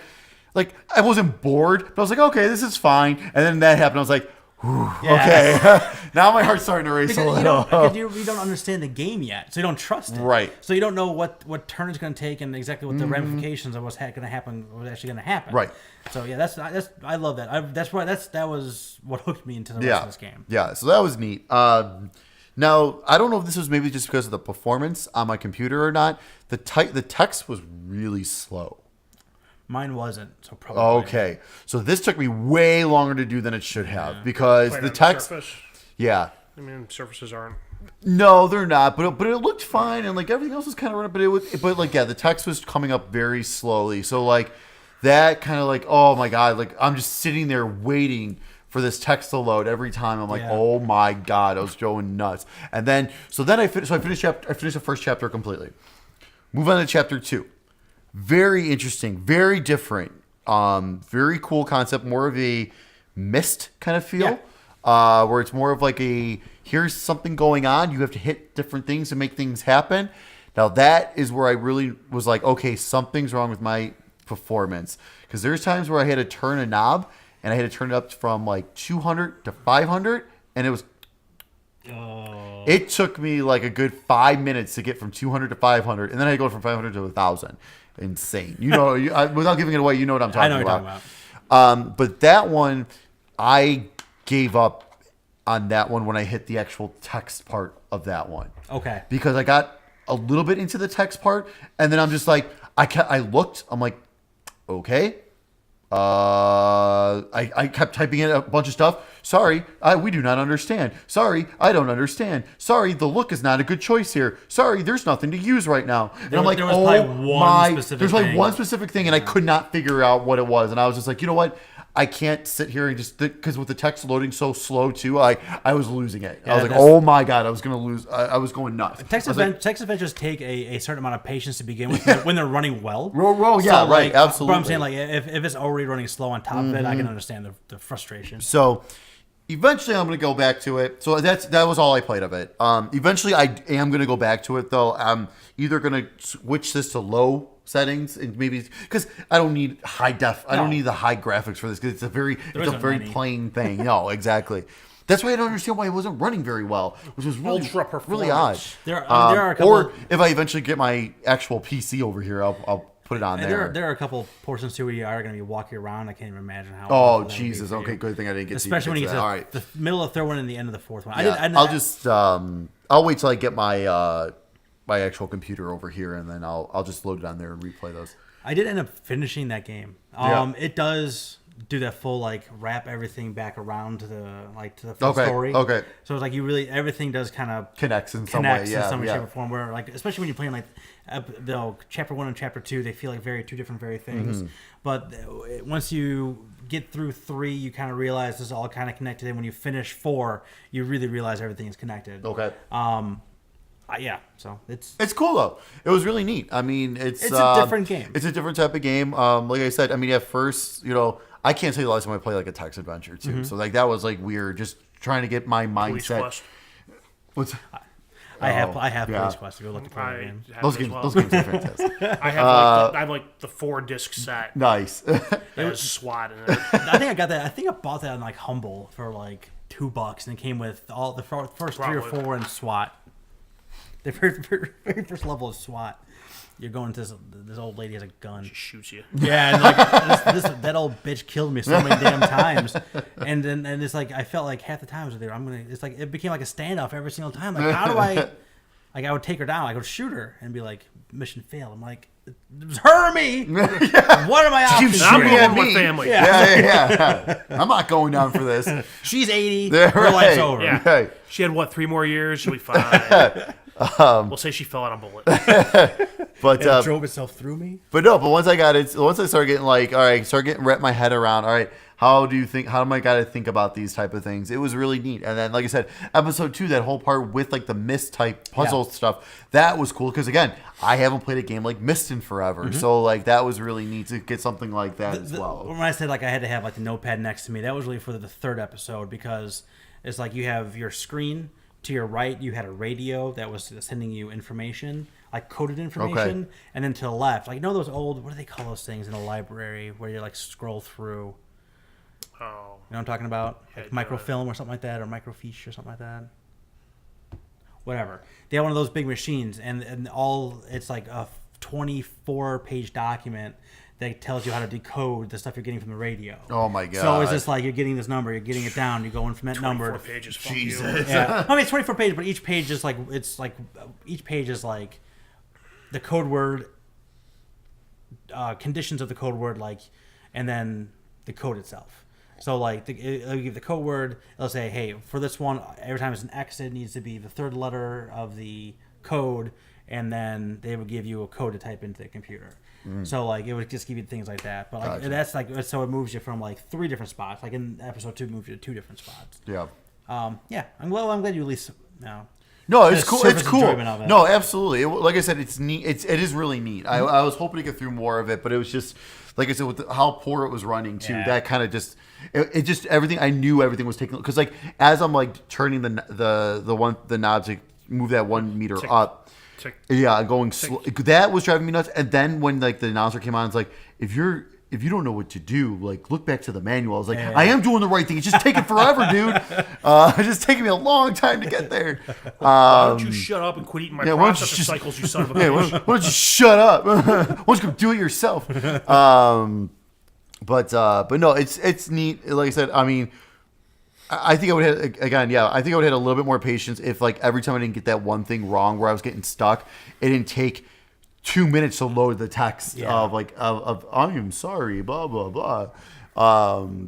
Speaker 2: like I wasn't bored, but I was like, okay, this is fine. And then that happened. I was like, okay. Now my heart's starting to race a little.
Speaker 1: Because you don't understand the game yet, so you don't trust it.
Speaker 2: Right.
Speaker 1: So you don't know what turn it's going to take and exactly what the ramifications of what's going to happen, what's actually going to happen.
Speaker 2: Right.
Speaker 1: So yeah, that's I love that. That was what hooked me into the rest of this game.
Speaker 2: Yeah. So that was neat. Now I don't know if this was maybe just because of the performance on my computer or not. The text was really slow.
Speaker 1: Mine wasn't, so probably.
Speaker 2: Okay, so this took me way longer to do than it should have because
Speaker 3: Played
Speaker 2: the
Speaker 3: on
Speaker 2: text.
Speaker 3: Surface.
Speaker 2: Yeah.
Speaker 3: I mean, surfaces aren't.
Speaker 2: No, they're not. But it looked fine, and like everything else was kind of running. But the text was coming up very slowly. So like that kind of like, oh my god, like I'm just sitting there waiting for this text to load every time. I'm like, oh my god, I was going nuts. And then I finished the first chapter completely. Move on to chapter 2. Very interesting, very different, very cool concept. More of a Myst kind of feel, where it's more of like here's something going on. You have to hit different things to make things happen. Now that is where I really was like, okay, something's wrong with my performance, because there's times where I had to turn a knob and I had to turn it up from like 200 to 500, and it was. It took me like a good 5 minutes to get from 200 to 500, and then I go from 500 to 1,000. Insane. Without giving it away, you know what I'm talking about.
Speaker 1: I know what you're talking about.
Speaker 2: But that one, I gave up on that one when I hit the actual text part of that one.
Speaker 1: Okay.
Speaker 2: Because I got a little bit into the text part, and then I'm just like, I looked, I'm like, okay. I kept typing in a bunch of stuff. Sorry, we do not understand. Sorry, I don't understand. Sorry, the look is not a good choice here. Sorry, there's nothing to use right now. And I'm like,
Speaker 1: there was
Speaker 2: oh
Speaker 1: probably one
Speaker 2: my,
Speaker 1: specific
Speaker 2: there's like
Speaker 1: thing.
Speaker 2: one specific thing, and I could not figure out what it was. And I was just like, you know what? I can't sit here and just, because with the text loading so slow too, I was losing it. I was like, oh my god, I was gonna lose. I was going nuts.
Speaker 1: Text adventures take a certain amount of patience to begin with when they're running well.
Speaker 2: Yeah, right, absolutely.
Speaker 1: But I'm saying, like, if it's already running slow on top of it, I can understand the frustration.
Speaker 2: So eventually I'm going to go back to it. So that was all I played of it. Eventually I am going to go back to it, though. I'm either going to switch this to low settings and maybe because I don't need high def. I don't need the high graphics for this because it's a very plain thing. No, exactly. That's why I don't understand why it wasn't running very well, which was really,
Speaker 3: Ultra performance.
Speaker 2: really odd.
Speaker 1: There are a couple,
Speaker 2: or if I eventually get my actual PC over here, I'll put it on there.
Speaker 1: There are a couple portions too where you are going to be walking around. I can't even imagine how.
Speaker 2: Oh Jesus! Okay, good thing I didn't get.
Speaker 1: Especially when you get to
Speaker 2: all right.
Speaker 1: the middle of the third one and the end of the fourth one.
Speaker 2: Yeah, I'll wait till I get my my actual computer over here, and then I'll just load it on there and replay those.
Speaker 1: I did end up finishing that game. It does do that full like wrap everything back around to the full story.
Speaker 2: Okay.
Speaker 1: So it's like you really everything does kind of
Speaker 2: connects in some way,
Speaker 1: in some shape or form. Where like especially when you're playing like chapter 1 and chapter 2, they feel like two different things. But once you get through 3, you kind of realize this is all kind of connected. And when you finish 4, you really realize everything is connected.
Speaker 2: Okay.
Speaker 1: Yeah, so it's
Speaker 2: cool though. It was really neat. I mean, it's
Speaker 1: a different game.
Speaker 2: It's a different type of game. Like I said, I mean, at first, I can't say the last time I played like a text adventure too. So like that was like weird. Just trying to get my
Speaker 3: Police
Speaker 2: mindset.
Speaker 3: Quest.
Speaker 2: What's
Speaker 1: I have Police Quest to go look at the game.
Speaker 2: those games are fantastic.
Speaker 3: I have like the 4-disc set.
Speaker 2: Nice.
Speaker 3: That has SWAT in it.
Speaker 1: I think I got that. I think I bought that on like Humble for like $2, and it came with all the first 3 or 4 in SWAT. The very first level of SWAT. You're going to this old lady has a gun.
Speaker 3: She shoots you.
Speaker 1: Yeah, and like that old bitch killed me so many damn times, and it's like I felt like half the times there it's like it became like a standoff every single time. Like how do I I would take her down, I would shoot her and be like mission failed. I'm like it was her or me. What am I options?
Speaker 3: I'm
Speaker 1: here?
Speaker 3: going with family.
Speaker 2: Yeah. I'm not going down for this.
Speaker 1: She's 80.
Speaker 2: Her
Speaker 1: life's over.
Speaker 3: Yeah.
Speaker 2: Right.
Speaker 3: She had 3 more years. She'll be fine. We'll say she fell out on bullet.
Speaker 2: But
Speaker 1: It drove itself through me.
Speaker 2: But once I got it, once I started getting like, all right, wrap my head around, all right, how am I got to think about these type of things? It was really neat. And then, like I said, episode 2, that whole part with like the Myst type puzzle stuff, that was cool. Because again, I haven't played a game like Myst in forever. So like that was really neat to get something like that as well.
Speaker 1: When I said like I had to have like the notepad next to me, that was really for the 3rd episode because it's like you have your screen. To your right, you had a radio that was sending you information, like coded information.
Speaker 2: Okay.
Speaker 1: And then to the left, like, those old, what do they call those things in a library where you like scroll through?
Speaker 3: Oh.
Speaker 1: You know what I'm talking about?
Speaker 3: Yeah,
Speaker 1: Like microfilm or something like that, or microfiche or something like that. Whatever. They have one of those big machines, and it's like a 24-page document that tells you how to decode the stuff you're getting from the radio.
Speaker 2: Oh my god!
Speaker 1: So it's just like you're getting this number, you're getting it down, you're going from that number.
Speaker 3: 24 pages. Fuck
Speaker 2: Jesus.
Speaker 3: You.
Speaker 1: Yeah, I mean it's 24 pages, but each page is like each page is like the code word, conditions of the code word, like, and then the code itself. So like it'll give the code word. It'll say, hey, for this one, every time it's an X, it needs to be the 3rd letter of the code, and then they would give you a code to type into the computer. So like it would just give you things like that, but like
Speaker 2: Gotcha.
Speaker 1: that's like so it moves you from like 3 different spots. Like in episode 2, it moves you to 2 different spots.
Speaker 2: Yeah.
Speaker 1: Yeah. I'm glad you at least
Speaker 2: No, it's
Speaker 1: the
Speaker 2: cool. It's
Speaker 1: surface
Speaker 2: cool.
Speaker 1: enjoyment of it.
Speaker 2: No, absolutely. Like I said, it's neat. It is really neat. I was hoping to get through more of it, but it was just like I said, with how poor it was running too.
Speaker 1: Yeah.
Speaker 2: That kind of just it just everything. I knew everything was taking because like as I'm like turning the knobs to move that 1 meter
Speaker 3: Tick.
Speaker 2: up.
Speaker 3: Tick.
Speaker 2: Yeah, going slow. That was driving me nuts. And then when like the announcer came on, it's like if you don't know what to do, like look back to the manual. I was like, I am doing the right thing. It's just taking forever, dude. It's just taking me a long time to get there.
Speaker 3: Why don't you shut up and quit eating my
Speaker 2: why don't you
Speaker 3: processor
Speaker 2: just-
Speaker 3: cycles, you son of a
Speaker 2: Yeah,
Speaker 3: bitch?
Speaker 2: why don't you shut up? Why don't you go do it yourself? But no, it's neat. Like I said, I mean, I think I would have again. Yeah, I think I would have had a little bit more patience if like every time I didn't get that one thing wrong where I was getting stuck, it didn't take 2 minutes to load the text of I'm sorry, blah blah blah.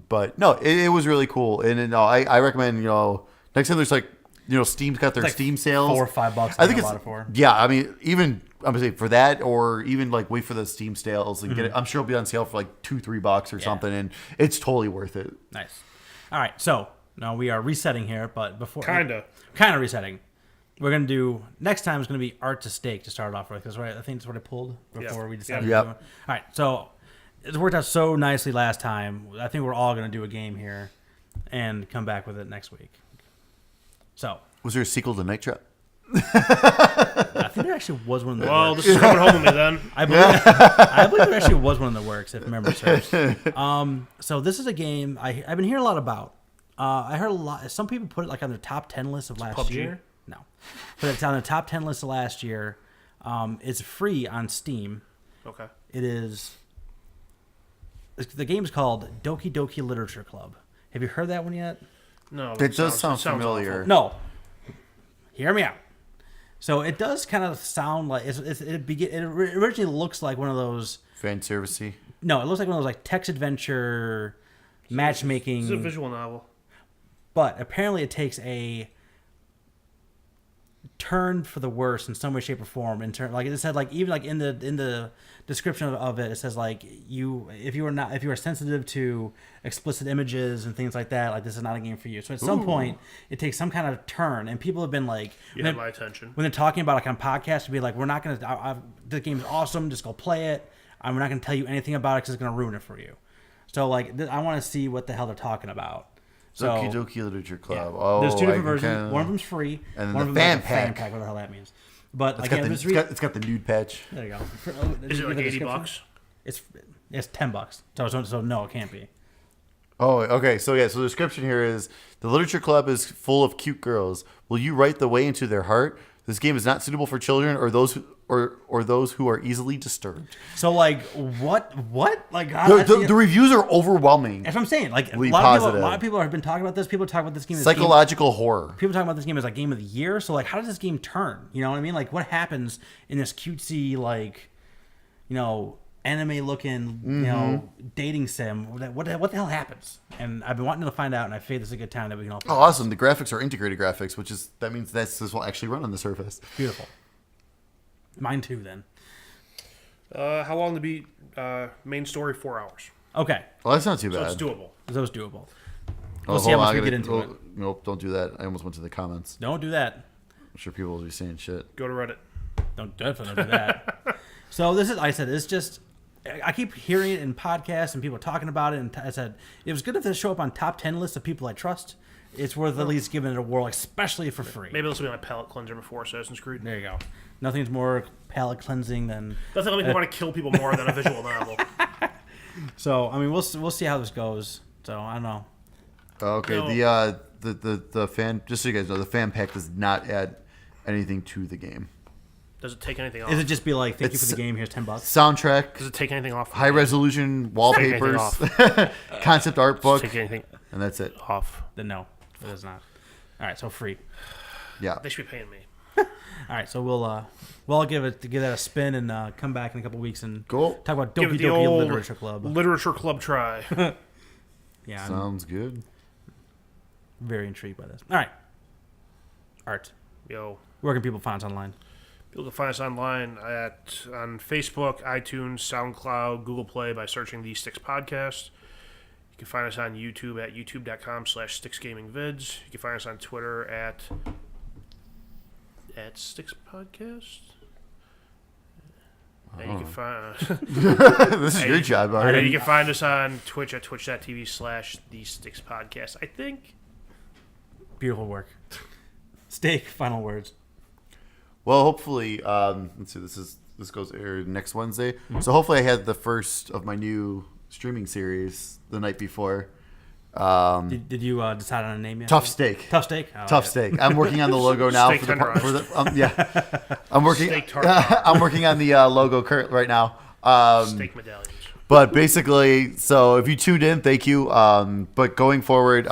Speaker 2: But no, it was really cool, and no, I recommend next time there's Steam's got their Steam sales,
Speaker 1: $4 or $5.
Speaker 2: I think it's
Speaker 1: a lot for.
Speaker 2: Yeah, I mean even I'm gonna say for that, or even wait for the Steam sales and get it. I'm sure it'll be on sale for $2-3 or something, and it's totally worth it.
Speaker 1: Nice. All right, so now we are resetting here, but before kind of resetting. We're going to do, next time is going to be Art to Steak to start off with, because I think that's what I pulled before we decided to do it. All right, so it worked out so nicely last time. I think we're all going to do a game here and come back with it next week. So.
Speaker 2: Was there a sequel to Night Trap?
Speaker 1: I think there actually was one in the works.
Speaker 3: Well, this is coming home with me then.
Speaker 1: I believe there actually was one in the works, if memory serves. So this is a game I've been hearing a lot about. I heard a lot. Some people put it on their top 10 list of last year. No, but it's on the top 10 list of last year. It's free on Steam.
Speaker 3: Okay.
Speaker 1: It is. The game is called Doki Doki Literature Club. Have you heard that one yet?
Speaker 3: No.
Speaker 2: It does sound familiar.
Speaker 3: Awful.
Speaker 1: No. Hear me out. So it does kind of sound like it originally looks like one of those
Speaker 2: fan servicey.
Speaker 1: No, it looks like one of those text adventure matchmaking.
Speaker 3: It's a visual novel.
Speaker 1: But apparently it takes a turn for the worse in some way, shape, or form. In turn, it said even in the description of it, it says if you are sensitive to explicit images and things like that, this is not a game for you. So at some point, it takes some kind of turn, and people have been
Speaker 3: you have my attention
Speaker 1: when they're talking about on podcasts to be we're not gonna. The game's awesome, just go play it. I'm not gonna tell you anything about it because it's gonna ruin it for you. So I want to see what the hell they're talking about. So,
Speaker 2: Doki Doki Literature Club.
Speaker 1: Yeah.
Speaker 2: Oh,
Speaker 1: there's two different versions. One of them's free.
Speaker 2: And
Speaker 1: one
Speaker 2: the
Speaker 1: of them's
Speaker 2: fan pack.
Speaker 1: Whatever the hell that means. But
Speaker 2: it's got the nude patch.
Speaker 1: There you go.
Speaker 3: Is it $80?
Speaker 1: It's $10. So no, it can't be.
Speaker 2: Oh, okay. So the description here is the literature club is full of cute girls. Will you write the way into their heart? This game is not suitable for children or those who are easily disturbed.
Speaker 1: So what?
Speaker 2: The reviews are overwhelming.
Speaker 1: That's what I'm saying. A lot of people have been talking about this. People talk about this game as
Speaker 2: psychological horror.
Speaker 1: People talk about this game as game of the year. So how does this game turn? You know what I mean? What happens in this cutesy anime looking dating sim? What the hell happens? And I've been wanting to find out, and I figured this is a good time that we can all.
Speaker 2: Oh, awesome! The graphics are integrated graphics, that means this will actually run on the Surface.
Speaker 1: Beautiful. Mine too, then.
Speaker 3: How long to beat? Main story 4 hours.
Speaker 1: Okay.
Speaker 2: Well, that's not too bad.
Speaker 3: So it's doable.
Speaker 1: That was doable. We'll see how much we get into it.
Speaker 2: Nope, don't do that. I almost went to the comments.
Speaker 1: Don't do that.
Speaker 2: I'm sure people will be saying shit.
Speaker 3: Go to Reddit.
Speaker 1: Definitely don't do that. So this is, it's just, I keep hearing it in podcasts and people talking about it. And I said, it was good if they show up on top 10 lists of people I trust. It's worth at least giving it a whirl, especially for free.
Speaker 3: Maybe this will be my palate cleanser before Assassin's Creed.
Speaker 1: There you go. Nothing's more palate cleansing than...
Speaker 3: Nothing will make me want to kill people more than a visual novel.
Speaker 1: So, we'll see how this goes. So, I don't know.
Speaker 2: Okay, no. The fan... Just so you guys know, the fan pack does not add anything to the game.
Speaker 3: Does it take anything off?
Speaker 1: Does it just be thank you for the game, here's $10?
Speaker 2: Soundtrack.
Speaker 3: Does it take anything off?
Speaker 2: High-resolution wallpapers. Concept art book.
Speaker 3: Take anything
Speaker 2: and that's it.
Speaker 3: Off.
Speaker 1: Then no, it is not. All right, so free.
Speaker 2: Yeah.
Speaker 3: They should be paying me.
Speaker 1: All right, so we'll give that a spin and come back in a couple weeks and
Speaker 2: talk
Speaker 1: about Doki Doki Literature Club.
Speaker 3: Literature Club try.
Speaker 1: Yeah,
Speaker 2: sounds good.
Speaker 1: Very intrigued by this. All right, Art.
Speaker 3: Yo,
Speaker 1: where can people find us online?
Speaker 3: People can find us online on Facebook, iTunes, SoundCloud, Google Play by searching The Sticks Podcast. You can find us on YouTube at youtube.com/SticksGamingVids. You can find us on Twitter at Sticks Podcast. And you can find
Speaker 2: this is your job, already.
Speaker 3: And you can find us on Twitch at twitch.tv/The Sticks Podcast. I think.
Speaker 1: Beautiful work. Steak. Final words.
Speaker 2: Well, hopefully, let's see. This goes aired next Wednesday. Mm-hmm. So hopefully, I had the first of my new streaming series the night before.
Speaker 1: Did you decide on a name yet?
Speaker 2: Tough Steak.
Speaker 1: Tough Steak. Oh,
Speaker 2: Tough Steak. I'm working on the logo now
Speaker 3: Steak
Speaker 2: for the yeah. I'm working.
Speaker 3: Steak
Speaker 2: I'm working on the logo right now.
Speaker 3: Steak medallions.
Speaker 2: But basically, so if you tuned in, thank you. But going forward,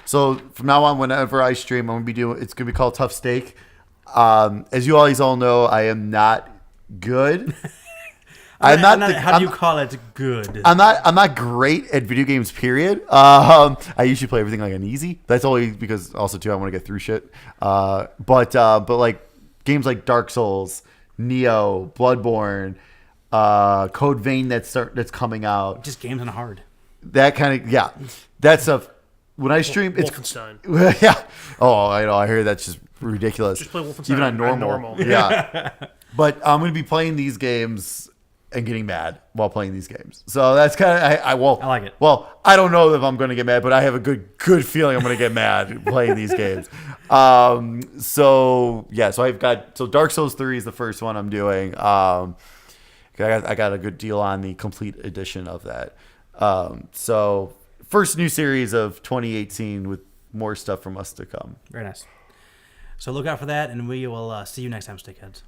Speaker 2: so from now on, whenever I stream, it's gonna be called Tough Steak. As you all know, I am not good.
Speaker 1: How do you call it good?
Speaker 2: I'm not great at video games. Period. I usually play everything like on easy. That's only because also too I want to get through shit. But like games like Dark Souls, Neo, Bloodborne, Code Vein that's coming out.
Speaker 1: Just games on hard.
Speaker 2: That kind of that stuff. When I stream, it's
Speaker 3: Wolfenstein.
Speaker 2: Yeah. Oh, I know. I hear that's just ridiculous.
Speaker 3: Just play Wolfenstein
Speaker 2: even on
Speaker 3: on
Speaker 2: normal.
Speaker 3: normal.
Speaker 2: Yeah. But I'm going to be playing these games and getting mad while playing these games. So that's kind of I
Speaker 1: like it.
Speaker 2: Well, I don't know if I'm going to get mad, but I have a good feeling I'm going to get mad playing these games. So I've got Dark Souls 3 is the first one I'm doing. I got a good deal on the complete edition of that. So first new series of 2018 with more stuff from us to come.
Speaker 1: Very nice. So look out for that, and we will see you next time, Stickheads.